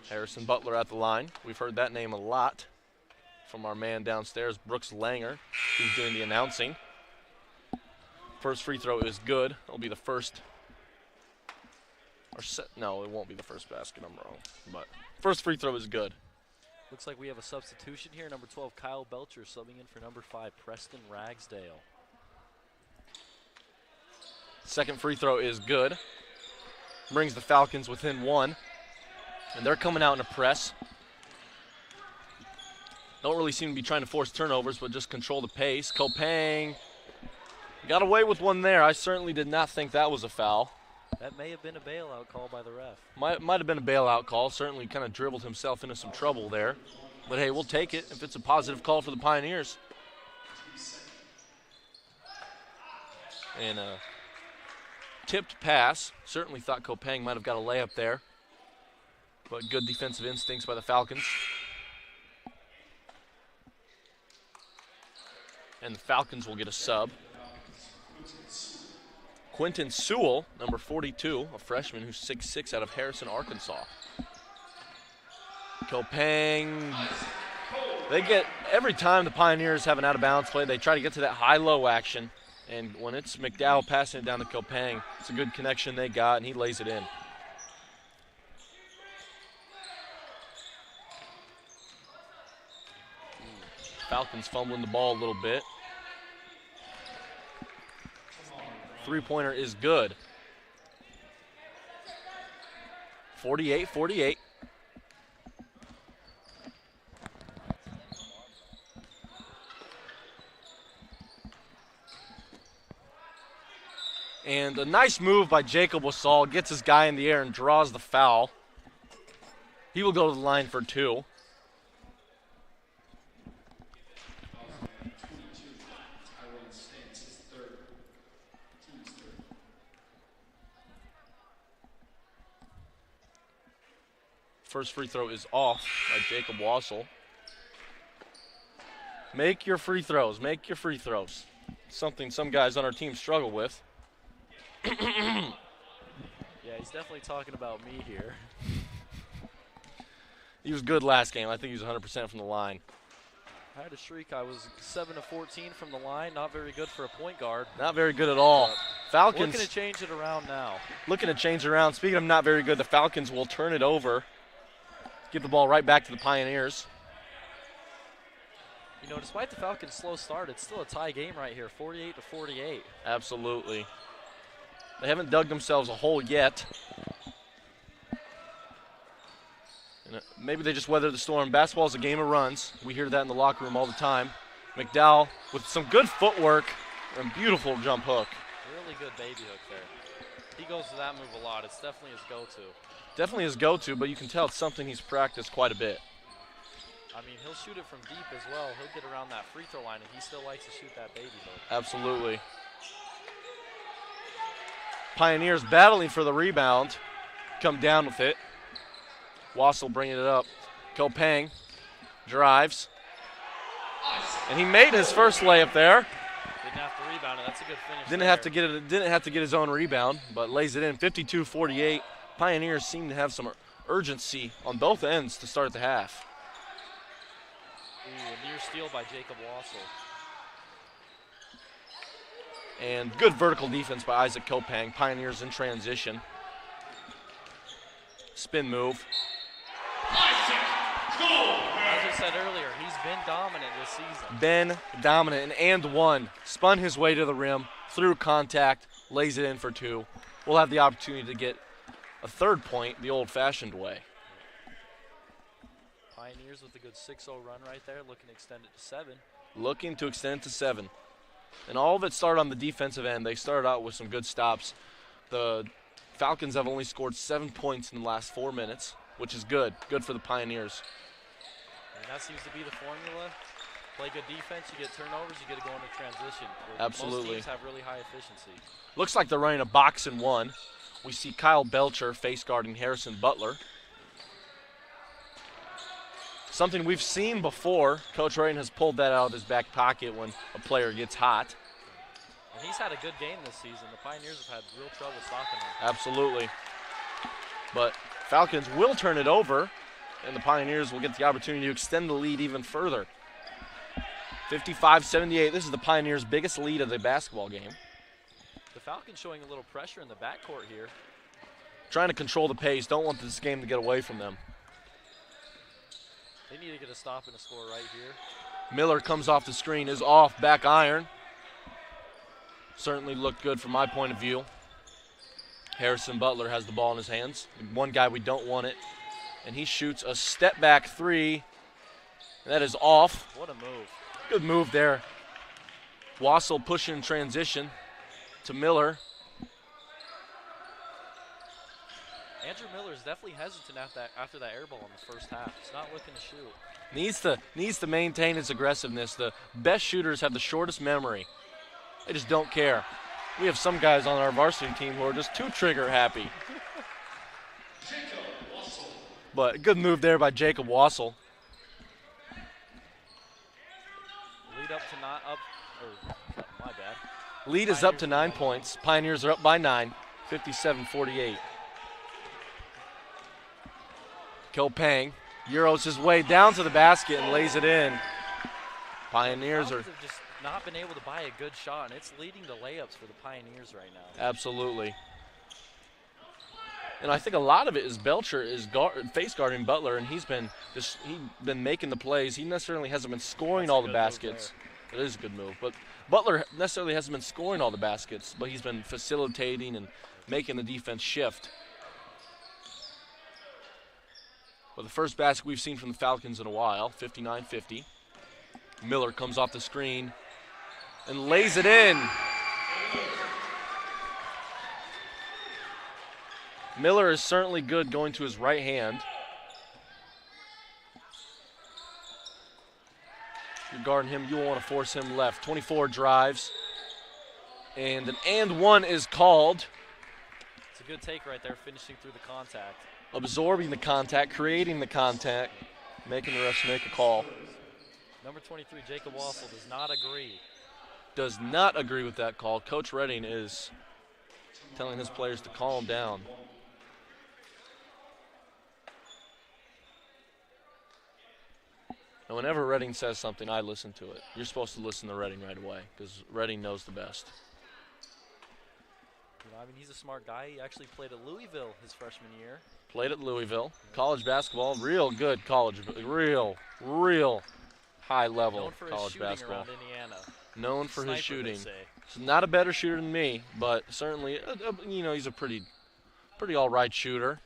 Harrison Butler at the line. We've heard that name a lot from our man downstairs, Brooks Langer, who's doing the announcing. First free throw is good. It'll be the first. No, it won't be the first basket. I'm wrong. But first free throw is good. Looks like we have a substitution here. Number 12, Kyle Belcher, subbing in for number 5, Preston Ragsdale. Second free throw is good. Brings the Falcons within 1. And they're coming out in a press. Don't really seem to be trying to force turnovers, but just control the pace. Kopang got away with one there. I certainly did not think that was a foul. That may have been a bailout call by the ref. Might have been a bailout call. Certainly kind of dribbled himself into some trouble there. But hey, we'll take it if it's a positive call for the Pioneers. And tipped pass. Certainly thought Kopang might have got a layup there. But good defensive instincts by the Falcons. And the Falcons will get a sub. Quentin Sewell, number 42, a freshman who's 6'6", out of Harrison, Arkansas. Kopang. They get, every time the Pioneers have an out-of-bounds play, they try to get to that high-low action. And when it's McDowell passing it down to Kopang, it's a good connection they got, and he lays it in. Falcons fumbling the ball a little bit. Three-pointer is good. 48-48. And a nice move by Jacob Wasall. Gets his guy in the air and draws the foul. He will go to the line for 2. First free throw is off by Jacob Wassel. Make your free throws. Make your free throws. Something some guys on our team struggle with. Yeah, he's definitely talking about me here. He was good last game. I think he was 100% from the line. I had a streak. I was 7 of 14 from the line. Not very good for a point guard. Not very good at all. Falcons looking to change it around now. Looking to change it around. Speaking of not very good, the Falcons will turn it over. Give the ball right back to the Pioneers. You know, despite the Falcons' slow start, it's still a tie game right here, 48-48. Absolutely. They haven't dug themselves a hole yet. And maybe they just weather the storm. Basketball is a game of runs. We hear that in the locker room all the time. McDowell with some good footwork and beautiful jump hook. Really good baby hook there. He goes to that move a lot. It's definitely his go-to. Definitely his go-to, but you can tell it's something he's practiced quite a bit. I mean, he'll shoot it from deep as well. He'll get around that free throw line, and he still likes to shoot that baby hook. Absolutely. Pioneers battling for the rebound. Come down with it. Wassel bringing it up. Kopang drives. And he made his first layup there. Didn't have to rebound it. That's a good finish. Didn't have to get his own rebound, but lays it in. 52-48. Pioneers seem to have some urgency on both ends to start the half. Ooh, a near steal by Jacob Wassel. And good vertical defense by Isaac Kopang. Pioneers in transition. Spin move. As I said earlier, he's been dominant this season. Been dominant and one. Spun his way to the rim, through contact, lays it in for two. We'll have the opportunity to get a third point the old-fashioned way. Pioneers with a good 6-0 run right there, looking to extend it to 7. Looking to extend it to 7. And all of it started on the defensive end. They started out with some good stops. The Falcons have only scored 7 points in the last 4 minutes, which is good. Good for the Pioneers. And that seems to be the formula. Play good defense, you get turnovers, you get to go into transition. Absolutely. Most teams have really high efficiency. Looks like they're running a box and one. We see Kyle Belcher face guarding Harrison Butler. Something we've seen before. Coach Rain has pulled that out of his back pocket when a player gets hot. And he's had a good game this season. The Pioneers have had real trouble stopping him. Absolutely. But Falcons will turn it over, and the Pioneers will get the opportunity to extend the lead even further. 55-78. This is the Pioneers' biggest lead of the basketball game. The Falcons showing a little pressure in the backcourt here. Trying to control the pace. Don't want this game to get away from them. They need to get a stop and a score right here. Miller comes off the screen, is off, back iron. Certainly looked good from my point of view. Harrison Butler has the ball in his hands. One guy we don't want it. And he shoots a step back three. And that is off. What a move. Good move there. Wassel pushing in transition to Miller. Andrew Miller is definitely hesitant after that air ball in the first half. He's not looking to shoot. Needs to maintain his aggressiveness. The best shooters have the shortest memory. They just don't care. We have some guys on our varsity team who are just too trigger happy. But good move there by Jacob Wassel. Lead up to not up, or my bad. Lead is up to 9 points. Pioneers are up by 9, 57-48. Kopang Euros his way down to the basket and lays it in. Pioneers are have just not been able to buy a good shot, and it's leading to layups for the Pioneers right now. Absolutely. And I think a lot of it is Belcher is face guarding Butler, and he's been making the plays. He necessarily hasn't been scoring all the baskets. It is a good move, but Butler necessarily hasn't been scoring all the baskets, but he's been facilitating and making the defense shift. Well, the first basket we've seen from the Falcons in a while, 59-50. Miller comes off the screen and lays it in. Miller is certainly good going to his right hand. If you're guarding him, you won't want to force him left. 24 drives. And an and one is called. It's a good take right there, finishing through the contact. Absorbing the contact, creating the contact, making the refs make a call. Number 23, Jacob Wassel, does not agree. Does not agree with that call. Coach Redding is telling his players to calm down. And whenever Redding says something, I listen to it. You're supposed to listen to Redding right away because Redding knows the best. I mean, he's a smart guy. He actually played at Louisville his freshman year. Played at Louisville. College basketball, real good college, real high level Known for college his shooting basketball. around Indiana. Known for his Sniper, they shooting. say. He's not a better shooter than me, but certainly, he's a pretty all right shooter.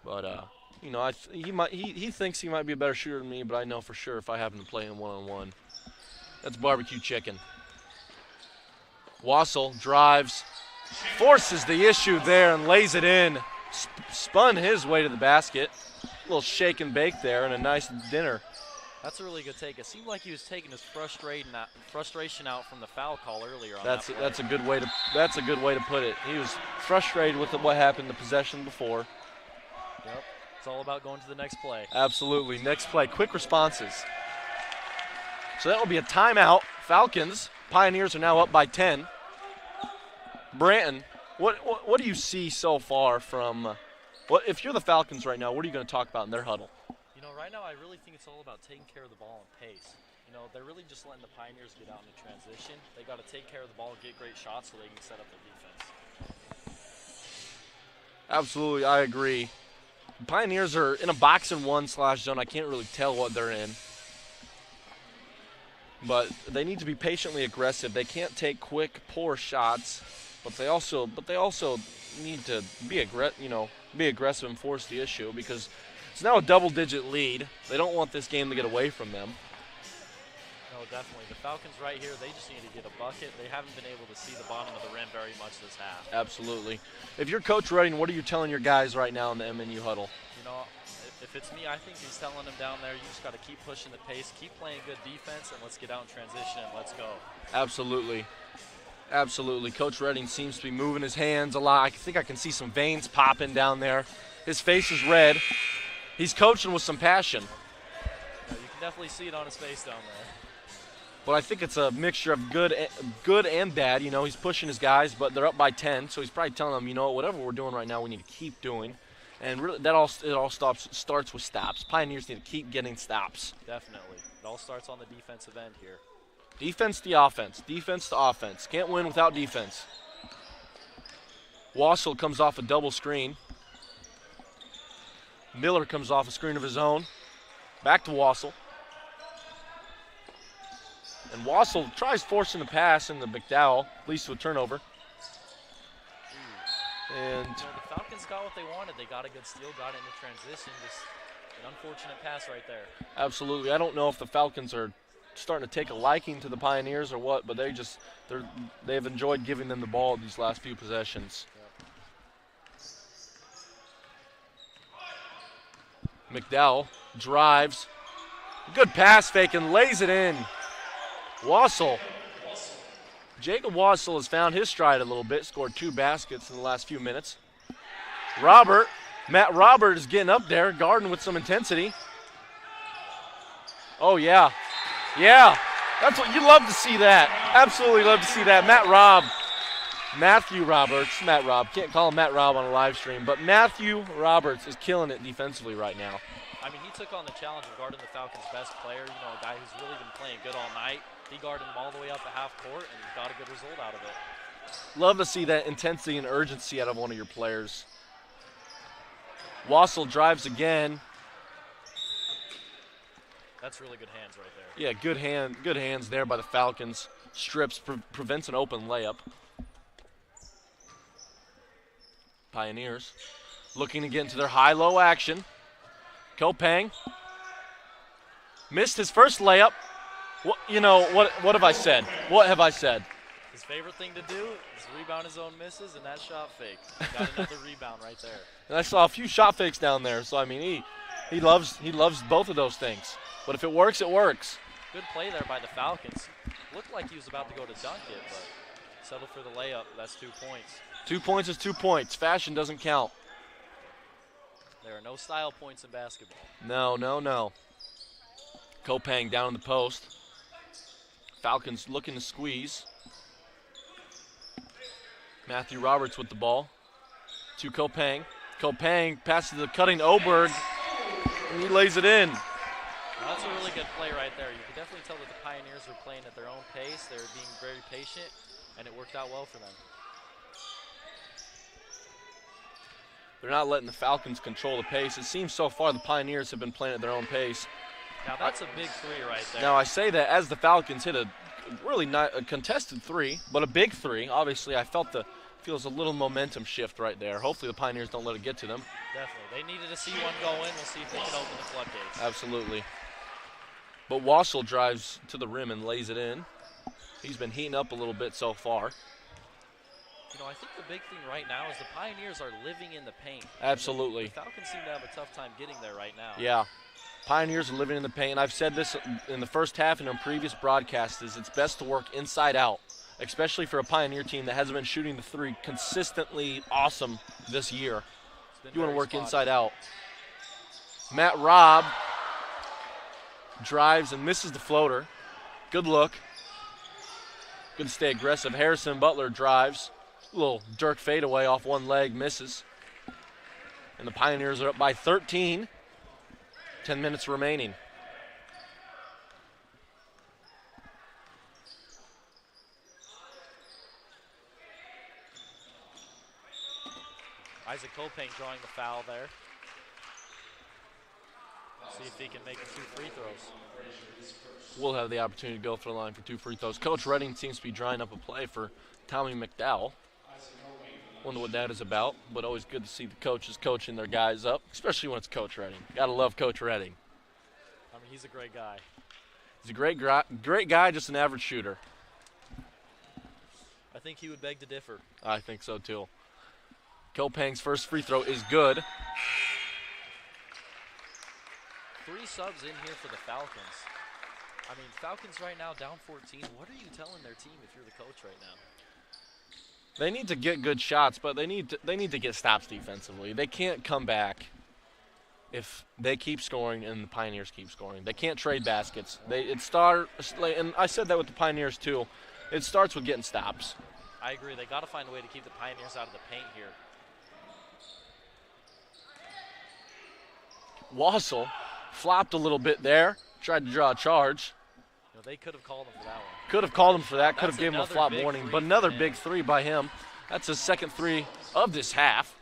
But he thinks he might be a better shooter than me, but I know for sure if I happen to play him one-on-one. That's barbecue chicken. Wassel drives, forces the issue there and lays it in. Spun his way to the basket. A little shake and bake there and a nice dinner. That's a really good take. It seemed like he was taking his frustration out from the foul call earlier on That's that play. a good way to put it. He was frustrated with what happened the possession before. Yep. It's all about going to the next play. Absolutely. Next play, quick responses. So that will be a timeout. Falcons, Pioneers are now up by 10. Branton, what do you see so far from if you're the Falcons right now, what are you going to talk about in their huddle? Right now I really think it's all about taking care of the ball and pace. They're really just letting the Pioneers get out into transition. They got to take care of the ball, get great shots so they can set up their defense. Absolutely, I agree. The Pioneers are in a box and one / zone. I can't really tell what they're in. But they need to be patiently aggressive. They can't take quick, poor shots, but they also need to be aggressive and force the issue because it's now a double-digit lead. They don't want this game to get away from them. No, definitely. The Falcons right here, they just need to get a bucket. They haven't been able to see the bottom of the rim very much this half. Absolutely. If you're Coach Redding, what are you telling your guys right now in the MNU huddle? If it's me, I think he's telling them down there, you just got to keep pushing the pace, keep playing good defense, and let's get out in transition and let's go. Absolutely. Absolutely. Coach Redding seems to be moving his hands a lot. I think I can see some veins popping down there. His face is red. He's coaching with some passion. Yeah, you can definitely see it on his face down there. But I think it's a mixture of good and bad. He's pushing his guys, but they're up by 10, so he's probably telling them, whatever we're doing right now, we need to keep doing. And really, it all starts with stops. Pioneers need to keep getting stops. Definitely. It all starts on the defensive end here. Defense to offense. Defense to offense. Can't win without defense. Wassel comes off a double screen. Miller comes off a screen of his own. Back to Wassel. And Wassel tries forcing the pass into McDowell, leads to a turnover. And the Falcons got what they wanted. They got a good steal, got into transition. Just an unfortunate pass right there. Absolutely. I don't know if the Falcons are starting to take a liking to the Pioneers or what, but they've enjoyed giving them the ball these last few possessions. Yep. McDowell drives. Good pass fake and lays it in. Wassel. Jacob Wassel has found his stride a little bit, scored 2 baskets in the last few minutes. Matt Robert is getting up there, guarding with some intensity. Oh, yeah. Yeah, that's what you love to see that. Absolutely love to see that. Matt Rob. Can't call him Matt Rob on a live stream, but Matthew Roberts is killing it defensively right now. I mean, he took on the challenge of guarding the Falcons' best player, a guy who's really been playing good all night. He guarded him all the way up at half court and got a good result out of it. Love to see that intensity and urgency out of one of your players. Wassel drives again. That's really good hands right there. Yeah, good hands there by the Falcons. Strips, prevents an open layup. Pioneers looking to get into their high-low action. Kopang missed his first layup. What have I said? What have I said? His favorite thing to do is rebound his own misses and that shot fake. Got another rebound right there. And I saw a few shot fakes down there, so I mean he loves both of those things. But if it works, it works. Good play there by the Falcons. Looked like he was about to go to dunk it, but settled for the layup. That's 2 points. 2 points is 2 points. Fashion doesn't count. There are no style points in basketball. No. Kopang down in the post. Falcons looking to squeeze. Matthew Roberts with the ball. To Kopang. Kopang passes the cutting Oberg, and he lays it in. Well, that's a really good play right there. You can definitely tell that the Pioneers are playing at their own pace. They're being very patient. and it worked out well for them. They're not letting the Falcons control the pace. It seems so far the Pioneers have been playing at their own pace. Now that's a big three right there. Now I say that as the Falcons hit a really not a contested three, but a big three. Obviously, I feels a little momentum shift right there. Hopefully the Pioneers don't let it get to them. Definitely. They needed to see one go in. We'll see if they can open the floodgates. Absolutely. But Wassel drives to the rim and lays it in. He's been heating up a little bit so far. You know, I think the big thing right now is the Pioneers are living in the paint. Absolutely. The Falcons seem to have a tough time getting there right now. Yeah. Pioneers are living in the paint. And I've said this in the first half and in previous broadcasts, is it's best to work inside out, especially for a Pioneer team that hasn't been shooting the three consistently awesome this year. You want to work inside out. Matt Robb drives and misses the floater. Good look. Good to stay aggressive. Harrison Butler drives. A little jerk fadeaway off one leg, misses. And the Pioneers are up by 13. 10 minutes remaining. Isaac Kopang drawing the foul there. See if he can make 2 free throws. We'll have the opportunity to go for the line for 2 free throws. Coach Redding seems to be drawing up a play for Tommy McDowell. Wonder what that is about, but always good to see the coaches coaching their guys up, especially when it's Coach Redding. Gotta love Coach Redding. I mean, he's a great guy. He's a great guy, just an average shooter. I think he would beg to differ. I think so too. Kopang's first free throw is good. 3 subs in here for the Falcons. I mean, Falcons right now down 14. What are you telling their team if you're the coach right now? They need to get good shots, but they need to get stops defensively. They can't come back if they keep scoring and the Pioneers keep scoring. They can't trade baskets. And I said that with the Pioneers too. It starts with getting stops. I agree. They got to find a way to keep the Pioneers out of the paint here. Wassel flopped a little bit there, tried to draw a charge. You know, they could have called him for that one. Could have called him for that, could That's have given him a another flop big warning, three but for another him. big three by him. That's his second three of this half.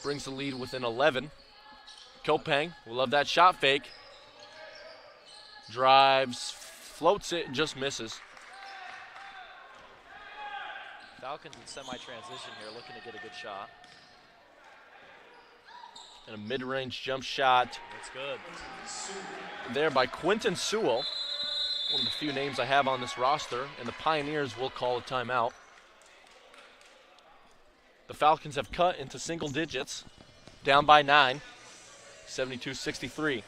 Brings the lead within 11. Kopang, we love that shot fake. Drives, floats it, just misses. Falcons in semi-transition here, looking to get a good shot. And a mid-range jump shot. That's good. There by Quentin Sewell, one of the few names I have on this roster, and the Pioneers will call a timeout. The Falcons have cut into single digits, down by 9, 72-63.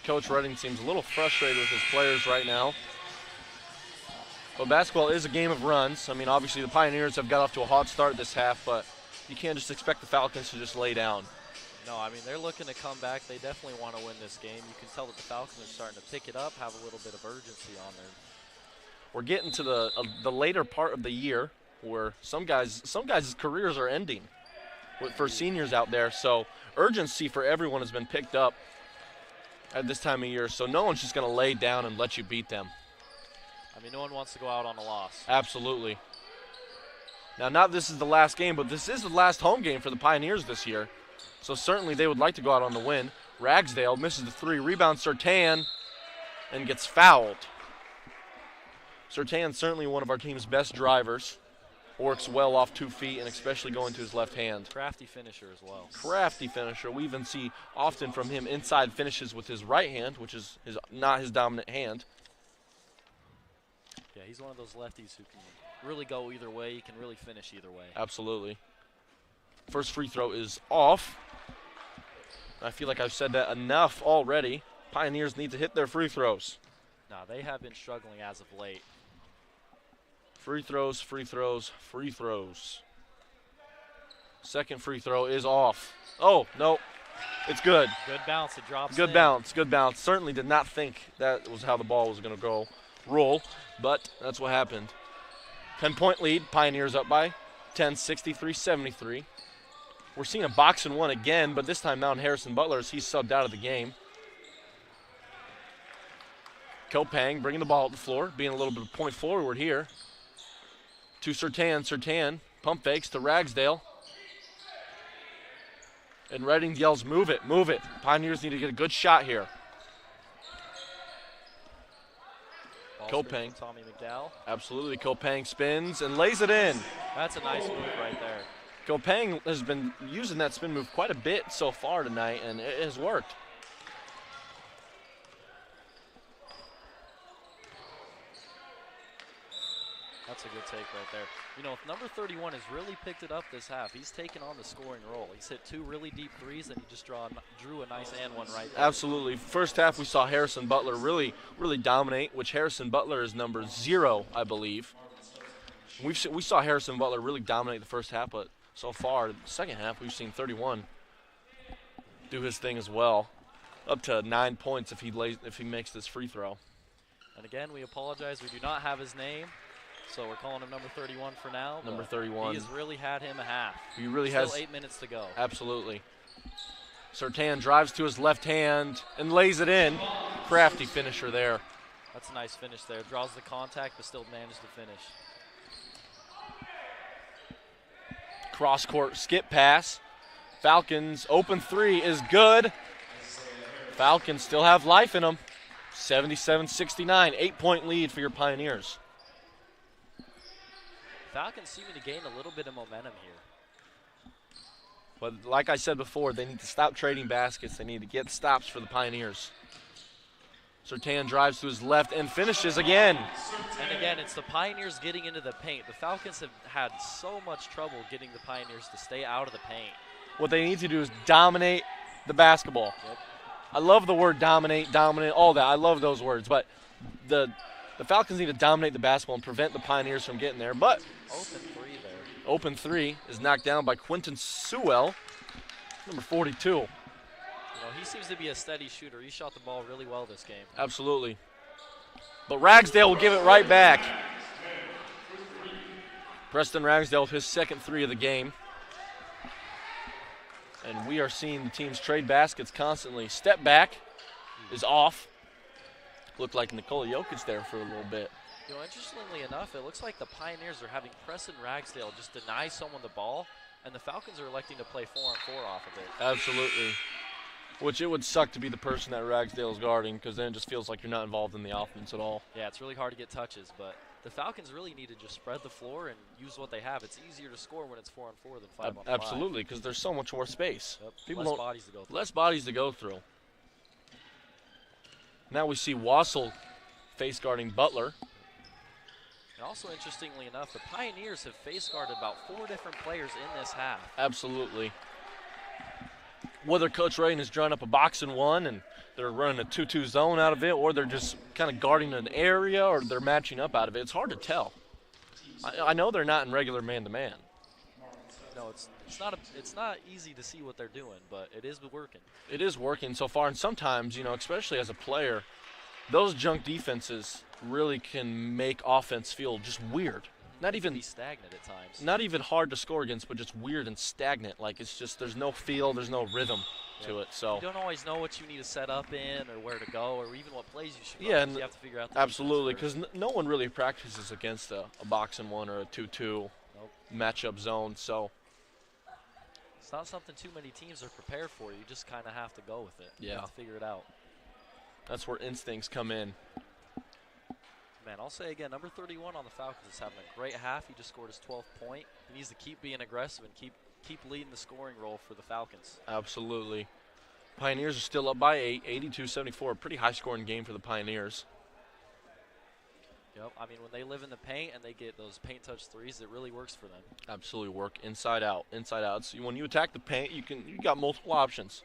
Coach Redding seems a little frustrated with his players right now. But basketball is a game of runs. I mean, obviously the Pioneers have got off to a hot start this half, but you can't just expect the Falcons to just lay down. No, I mean, they're looking to come back. They definitely want to win this game. You can tell that the Falcons are starting to pick it up, have a little bit of urgency on there. We're getting to the later part of the year where some guys' careers are ending for seniors out there. So urgency for everyone has been picked up at this time of year. So no one's just going to lay down and let you beat them. I mean, no one wants to go out on a loss. Absolutely. Now, not this is the last game, but this is the last home game for the Pioneers this year. So certainly they would like to go out on the win. Ragsdale misses the three. Rebound Surtan and gets fouled. Surtan certainly one of our team's best drivers. Works well off 2 feet and especially going to his left hand. Crafty finisher as well. Crafty finisher. We even see often from him inside finishes with his right hand, which is not his dominant hand. Yeah, he's one of those lefties who can really go either way. He can really finish either way. Absolutely. First free throw is off. I feel like I've said that enough already. Pioneers need to hit their free throws. No, they have been struggling as of late. Free throws, free throws, free throws. Second free throw is off. Oh, no. It's good. Good bounce. It drops Good in. bounce, good bounce. Certainly did not think that was how the ball was going to roll, but that's what happened. 10-point lead. Pioneers up by 10, 63-73. We're seeing a box and one again, but this time Mountain Harrison Butler as he's subbed out of the game. Kopang bringing the ball up the floor, being a little bit of point forward here. To Sertan. Sertan pump fakes to Ragsdale. And Redding yells, move it, move it. Pioneers need to get a good shot here. Kopang. Tommy McDowell. Absolutely. Kopang spins and lays it in. That's a nice move right there. Kopang has been using that spin move quite a bit so far tonight, and it has worked. That's a good take right there. You know, number 31 has really picked it up this half. He's taken on the scoring role. He's hit 2 really deep threes, and he just drew a nice and one right there. Absolutely. First half, we saw Harrison Butler really dominate, which Harrison Butler is number 0, I believe. We saw Harrison Butler really dominate the first half, but so far, the second half, we've seen 31 do his thing as well. Up to 9 points if he makes this free throw. And again, we apologize. We do not have his name. So we're calling him number 31 for now. Number 31. He has really had him a half. He really Still has. 8 minutes to go. Absolutely. Sertan drives to his left hand and lays it in. Crafty finisher there. That's a nice finish there. Draws the contact, but still managed to finish. Cross-court skip pass. Falcons open 3 is good. Falcons still have life in them. 77-69, 8-point lead for your Pioneers. Falcons seeming to gain a little bit of momentum here. But like I said before, they need to stop trading baskets. They need to get stops for the Pioneers. Sertan drives to his left and finishes again. And again, it's the Pioneers getting into the paint. The Falcons have had so much trouble getting the Pioneers to stay out of the paint. What they need to do is dominate the basketball. Yep. I love the word dominate, all that. I love those words. But the Falcons need to dominate the basketball and prevent the Pioneers from getting there. But open 3 there. Open 3 is knocked down by Quentin Sewell, number 42. You know, he seems to be a steady shooter. He shot the ball really well this game. Absolutely. But Ragsdale will give it right back. Preston Ragsdale with his second 3 of the game. And we are seeing the teams trade baskets constantly. Step back is off. Looked like Nikola Jokic there for a little bit. You know, interestingly enough, it looks like the Pioneers are having Preston Ragsdale just deny someone the ball, and the Falcons are electing to play 4-on-4 off of it. Absolutely. Which it would suck to be the person that Ragsdale is guarding, because then it just feels like you're not involved in the offense at all. Yeah, it's really hard to get touches, but the Falcons really need to just spread the floor and use what they have. It's easier to score when it's 4-on-4 than 5-on-5. Absolutely, because there's so much more space. Yep. Less bodies to go through. Less bodies to go through. Now we see Wassel face guarding Butler. And also, interestingly enough, the Pioneers have face guarded about 4 different players in this half. Absolutely. Whether Coach Raden is drawing up a box and one and they're running a 2-2 zone out of it, or they're just kind of guarding an area, or they're matching up out of it, it's hard to tell. I know they're not in regular man-to-man. No, it's not easy to see what they're doing, but it is working. It is working so far, and sometimes, you know, especially as a player, those junk defenses really can make offense feel just weird. Not even be stagnant at times. Not even hard to score against, but just weird and stagnant. Like it's just there's no feel, there's no rhythm to it. So you don't always know what you need to set up in, or where to go, or even what plays you should. Yeah, and you have to figure out. The absolutely, because no one really practices against a box and one or a 2-2 matchup zone. So it's not something too many teams are prepared for. You just kind of have to go with it. Yeah, you have to figure it out. That's where instincts come in. Man, I'll say again, number 31 on the Falcons is having a great half. He just scored his 12th point. He needs to keep being aggressive and keep leading the scoring role for the Falcons. Absolutely. Pioneers are still up by 8, 82-74. Pretty high-scoring game for the Pioneers. Yep, I mean, when they live in the paint and they get those paint touch threes, it really works for them. Absolutely work inside out, inside out. So when you attack the paint, you got multiple options.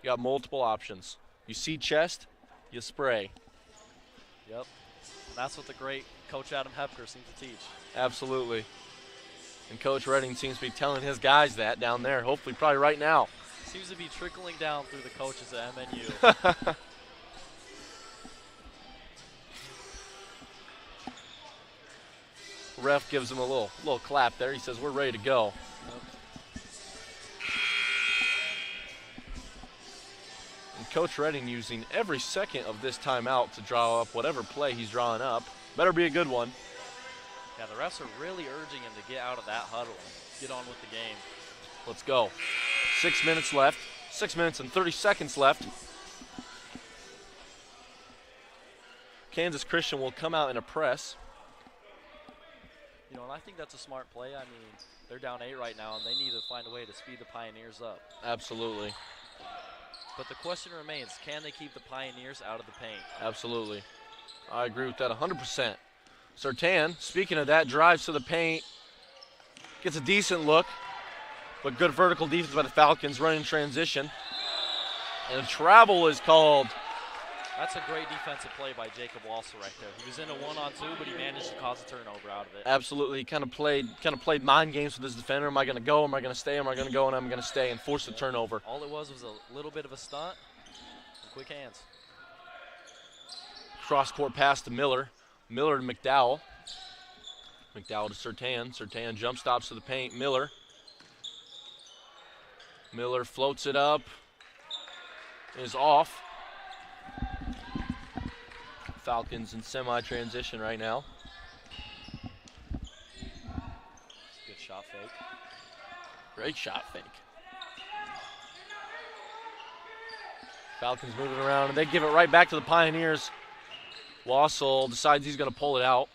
You got multiple options. You see chest, you spray. Yep, and that's what the great Coach Adam Hepker seems to teach. Absolutely. And Coach Redding seems to be telling his guys that down there, hopefully probably right now. Seems to be trickling down through the coaches at MNU. Ref gives him a little clap there. He says, we're ready to go. Yep. And Coach Redding using every second of this timeout to draw up whatever play he's drawing up. Better be a good one. Yeah, the refs are really urging him to get out of that huddle and get on with the game. Let's go. 6 minutes left. 6 minutes and 30 seconds left. Kansas Christian will come out in a press. You know, and I think that's a smart play. I mean, they're down 8 right now, and they need to find a way to speed the Pioneers up. Absolutely. But the question remains, can they keep the Pioneers out of the paint? Absolutely. I agree with that 100%. Sertan, speaking of that, drives to the paint, gets a decent look, but good vertical defense by the Falcons, running transition. And travel is called. That's a great defensive play by Jacob Walsall right there. He was in a 1-on-2, but he managed to cause a turnover out of it. Absolutely. He kind of played mind games with his defender. Am I going to go? Am I going to stay? Am I going to go? And I'm going to stay and force the turnover. All it was a little bit of a stunt and quick hands. Cross-court pass to Miller. Miller to McDowell. McDowell to Sertan. Sertan jump stops to the paint. Miller. Miller floats it up. Is off. Falcons in semi-transition right now. Good shot fake. Great shot fake. Falcons moving around, and they give it right back to the Pioneers. Wassel decides he's going to pull it out.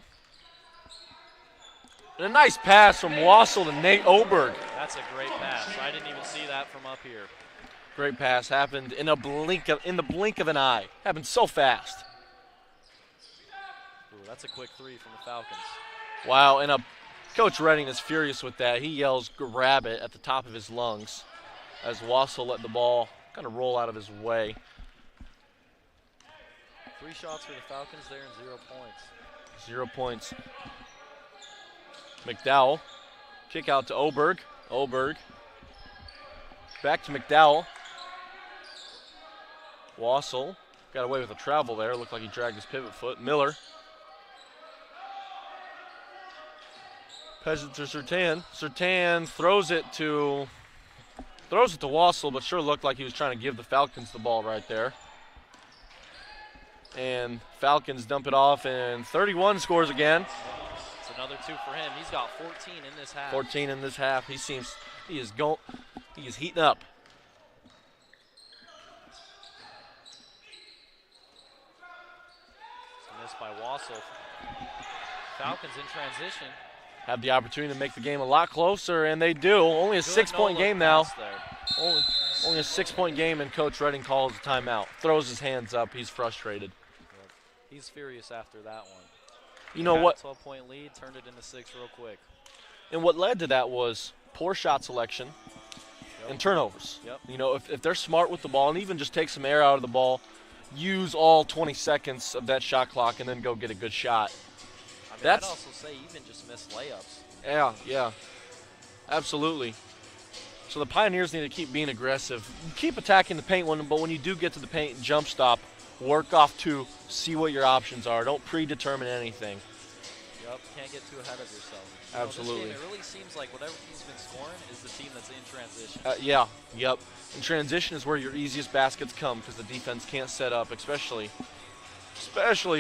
And a nice pass from Wassel to Nate Oberg. That's a great pass. I didn't even see that from up here. Great pass. Happened in the blink of an eye. Happened so fast. Ooh, that's a quick three from the Falcons. Wow, and Coach Redding is furious with that. He yells, grab it, at the top of his lungs as Wassel let the ball kind of roll out of his way. 3 shots for the Falcons there and 0 points. 0 points. McDowell. Kick out to Oberg. Oberg. Back to McDowell. Wassel got away with a travel there. Looked like he dragged his pivot foot. Miller. Passes it to Sertan. Sertan throws it to Wassel, but sure looked like he was trying to give the Falcons the ball right there. And Falcons dump it off, and 31 scores again. It's another 2 for him. He's got 14 in this half. 14 in this half. He is heating up. It's missed by Wassel. Falcons in transition. Have the opportunity to make the game a lot closer, and they do. Only a 6-point game now. Only a 6-point game, and Coach Redding calls a timeout. Throws his hands up. He's frustrated. He's furious after that one. You know what? 12-point lead, turned it into 6 real quick. And what led to that was poor shot selection and turnovers. Yep. You know, if they're smart with the ball and even just take some air out of the ball, use all 20 seconds of that shot clock and then go get a good shot. I mean, I'd also say even just missed layups. Yeah. Absolutely. So the Pioneers need to keep being aggressive. Keep attacking the paint, but when you do get to the paint, jump stop, work off 2, see what your options are. Don't predetermine anything. Yep, can't get too ahead of yourself. Absolutely. This game, it really seems like whatever team's been scoring is the team that's in transition. Yep. And transition is where your easiest baskets come because the defense can't set up, especially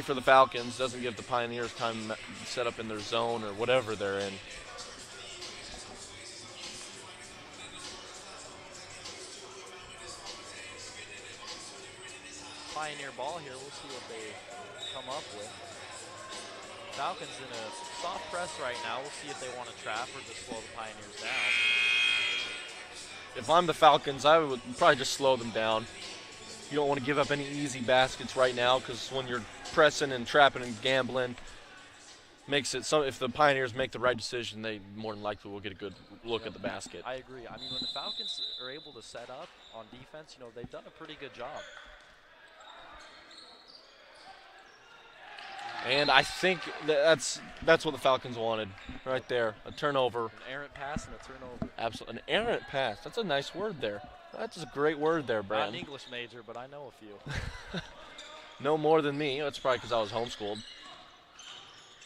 for the Falcons. Doesn't give the Pioneers time to set up in their zone or whatever they're in. Pioneer ball here. We'll see what they come up with. Falcons in a soft press right now. We'll see if they want to trap or just slow the Pioneers down. If I'm the Falcons, I would probably just slow them down. You don't want to give up any easy baskets right now because when you're pressing and trapping and gambling, makes it so if the Pioneers make the right decision, they more than likely will get a good look at the basket. I agree. I mean, when the Falcons are able to set up on defense, you know, they've done a pretty good job. And I think that's what the Falcons wanted right there, a turnover. An errant pass and a turnover. Absolutely, an errant pass. That's a nice word there. That's a great word there, Brad. Not an English major, but I know a few. No more than me. That's probably because I was homeschooled.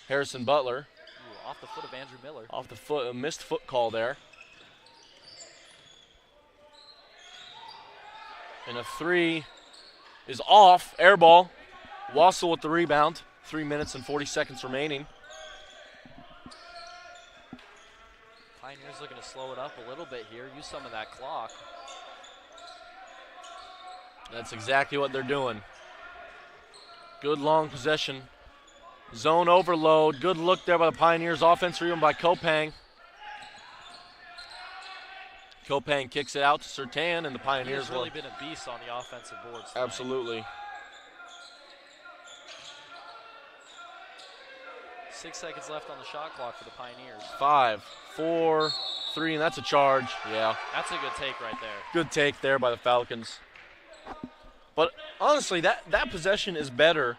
Harrison Butler. Ooh, off the foot of Andrew Miller. Off the foot, a missed foot call there. And a three is off, air ball. Wassel with the rebound. 3 minutes and 40 seconds remaining. Pioneers looking to slow it up a little bit here, use some of that clock. That's exactly what they're doing. Good long possession. Zone overload. Good look there by the Pioneers. Offense rebound by Kopang. Kopang kicks it out to Sertan, and the Pioneers He's really been a beast on the offensive boards tonight. Absolutely. 6 seconds left on the shot clock for the Pioneers. 5, 4, 3, and that's a charge. Yeah. That's a good take right there. Good take there by the Falcons. But honestly, that possession is better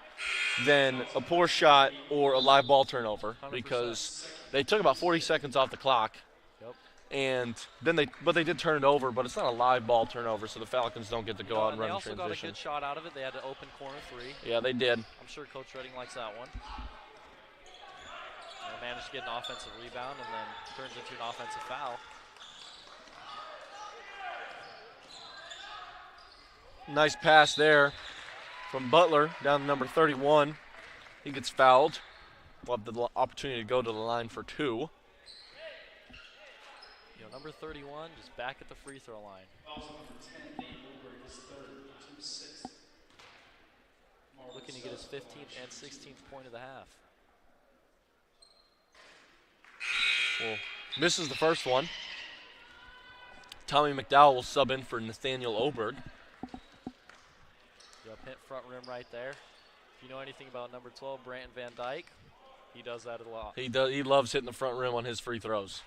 than a poor shot or a live ball turnover 100%. because they took about 40 seconds off the clock. Yep. And then they did turn it over, but it's not a live ball turnover, so the Falcons don't get to go out and run in transition. They also got a good shot out of it. They had an open corner three. Yeah, they did. I'm sure Coach Redding likes that one. They managed to get an offensive rebound and then turns into an offensive foul. Nice pass there from Butler down to number 31. He gets fouled. We'll have the opportunity to go to the line for two. You know, number 31 just back at the free throw line. Looking to get his 15th and 16th point of the half. Well, misses the first one. Tommy McDowell will sub in for Nathaniel Oberg. Yep, hit front rim right there. If you know anything about number 12, Brandon Van Dyke, he does that a lot. He loves hitting the front rim on his free throws.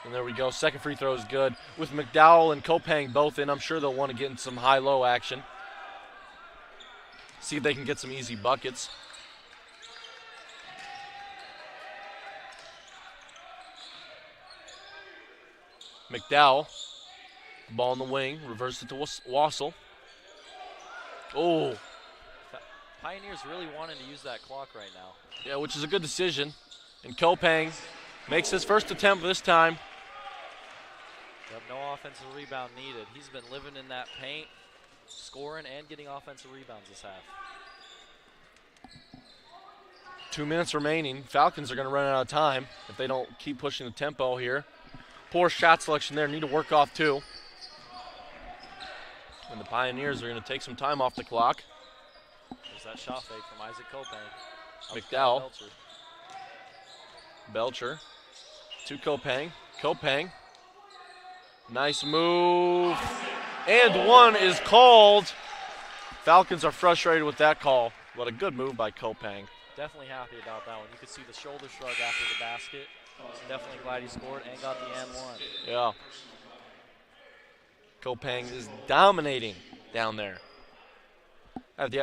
And there we go. Second free throw is good. With McDowell and Kopang both in, I'm sure they'll want to get in some high-low action. See if they can get some easy buckets. McDowell, ball in the wing, reverses it to Wassel. Oh. Pioneers really wanting to use that clock right now. Yeah, which is a good decision. And Kopang makes his first attempt this time. Yep, no offensive rebound needed. He's been living in that paint, scoring and getting offensive rebounds this half. 2 minutes remaining. Falcons are going to run out of time if they don't keep pushing the tempo here. Poor shot selection there. Need to work off two. And the Pioneers are going to take some time off the clock. There's that shot fake from Isaac Kopang. McDowell. Belcher. To Kopang. Kopang. Nice move. And one is called. Falcons are frustrated with that call. What a good move by Kopang. Definitely happy about that one. You could see the shoulder shrug after the basket. Definitely glad he scored and got the and one. Yeah. Kopang is dominating down there.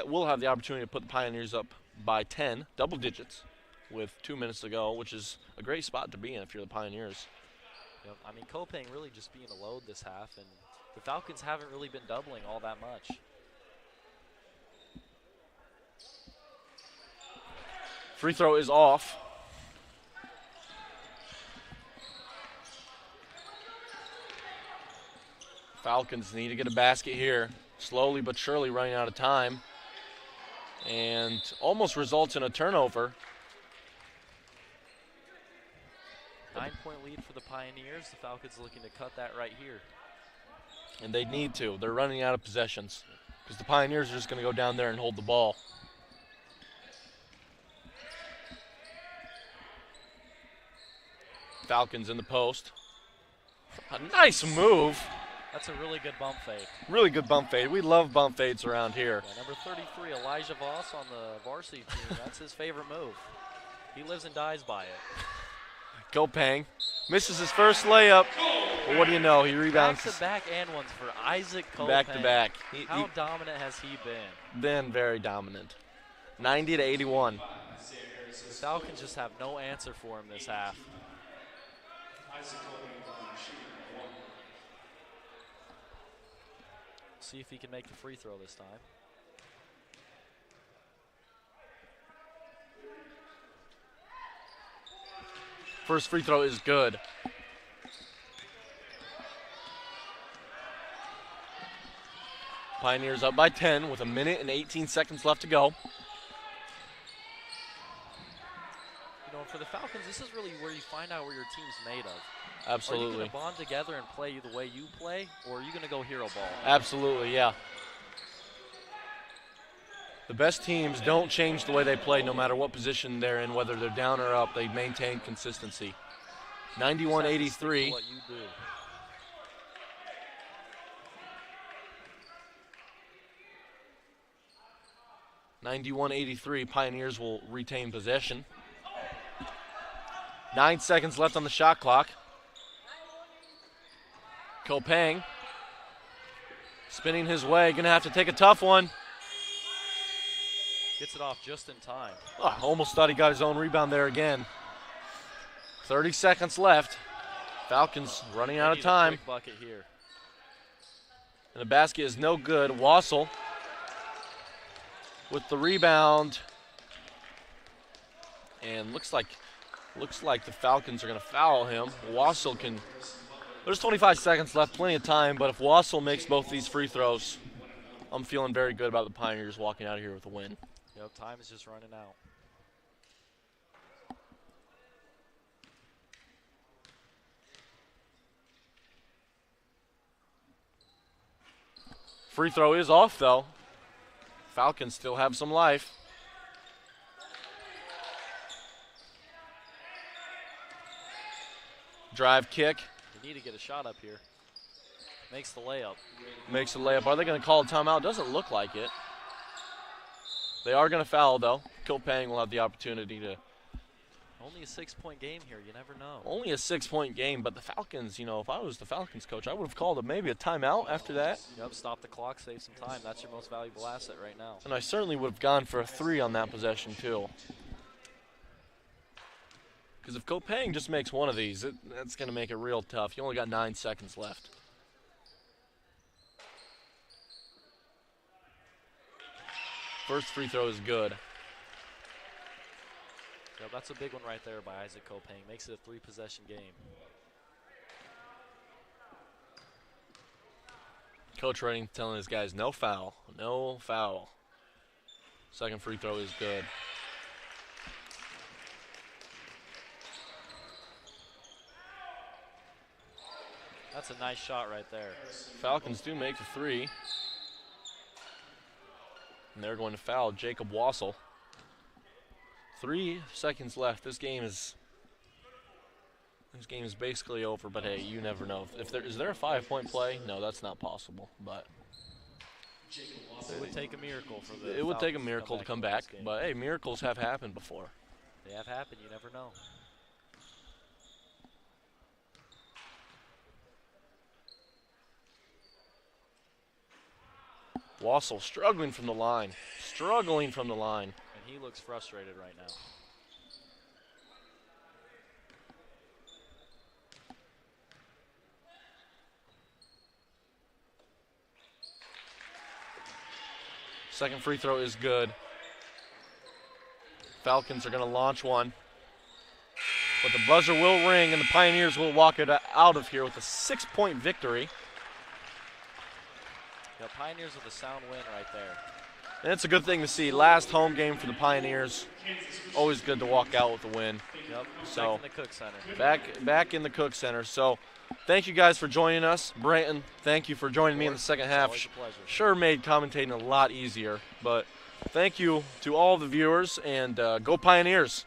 We'll have the opportunity to put the Pioneers up by 10, double digits, with 2 minutes to go, which is a great spot to be in if you're the Pioneers. Yep. I mean, Kopang really just being a load this half, and the Falcons haven't really been doubling all that much. Free throw is off. Falcons need to get a basket here. Slowly but surely running out of time. And almost results in a turnover. 9-point lead for the Pioneers. The Falcons looking to cut that right here. And they need to. They're running out of possessions because the Pioneers are just going to go down there and hold the ball. Falcons in the post. A nice move. That's a really good bump fade. Really good bump fade. We love bump fades around here. Yeah, number 33, Elijah Voss on the varsity team. That's his favorite move. He lives and dies by it. Kopang misses his first layup. But what do you know? He rebounds. Back-to-back and ones for Isaac Kopang. Back-to-back. How dominant has he been? Been very dominant. 90-81. The Falcons just have no answer for him this half. See if he can make the free throw this time. First free throw is good. Pioneers up by 10 with 1 minute and 18 seconds left to go. You know, for the Falcons, this is really where you find out where your team's made of. Absolutely. Are you going to bond together and play the way you play, or are you going to go hero ball? Absolutely, yeah. The best teams don't change the way they play no matter what position they're in, whether they're down or up. They maintain consistency. 91-83. What you do. Pioneers will retain possession. 9 seconds left on the shot clock. Kopang spinning his way, gonna have to take a tough one. Gets it off just in time. Oh, almost thought he got his own rebound there again. 30 seconds left. Falcons running out of time. Big bucket here. And the basket is no good. Wassel with the rebound. And looks like the Falcons are going to foul him. Wassel can. There's 25 seconds left, plenty of time, but if Wassel makes both these free throws, I'm feeling very good about the Pioneers walking out of here with a win. Yep, time is just running out. Free throw is off, though. Falcons still have some life. Drive kick. They need to get a shot up here. Makes the layup. Makes the layup. Are they going to call a timeout? Doesn't look like it. They are going to foul, though. Kopang will have the opportunity to. Only a 6-point game here. You never know. Only a 6-point game, but the Falcons, you know, if I was the Falcons coach, I would have called maybe a timeout after that. Yep, stop the clock, save some time. That's your most valuable asset right now. And I certainly would have gone for a 3 on that possession, too. Because if Kopang just makes one of these, that's going to make it real tough. You only got 9 seconds left. First free throw is good. Yep, that's a big one right there by Isaac Kopang. Makes it a 3-possession game. Coach Redding telling his guys, no foul, no foul. Second free throw is good. That's a nice shot right there. Falcons do make the 3. And they're going to foul Jacob Wassel. 3 seconds left. This game is basically over, but hey, you never know. Is there a 5-point play? No, that's not possible. But it would take a miracle for the it would take a miracle to come back. But hey, miracles have happened before. They have happened. You never know. Wassel struggling from the line. Struggling from the line. And he looks frustrated right now. Second free throw is good. Falcons are going to launch one. But the buzzer will ring, and the Pioneers will walk it out of here with a 6-point victory. The Pioneers with a sound win right there. And it's a good thing to see. Last home game for the Pioneers. Always good to walk out with a win. Yep, so back in the Cook Center. Back in the Cook Center. So thank you guys for joining us. Branton, thank you for joining me in the second half. Always a pleasure. Sure made commentating a lot easier. But thank you to all the viewers, and go Pioneers.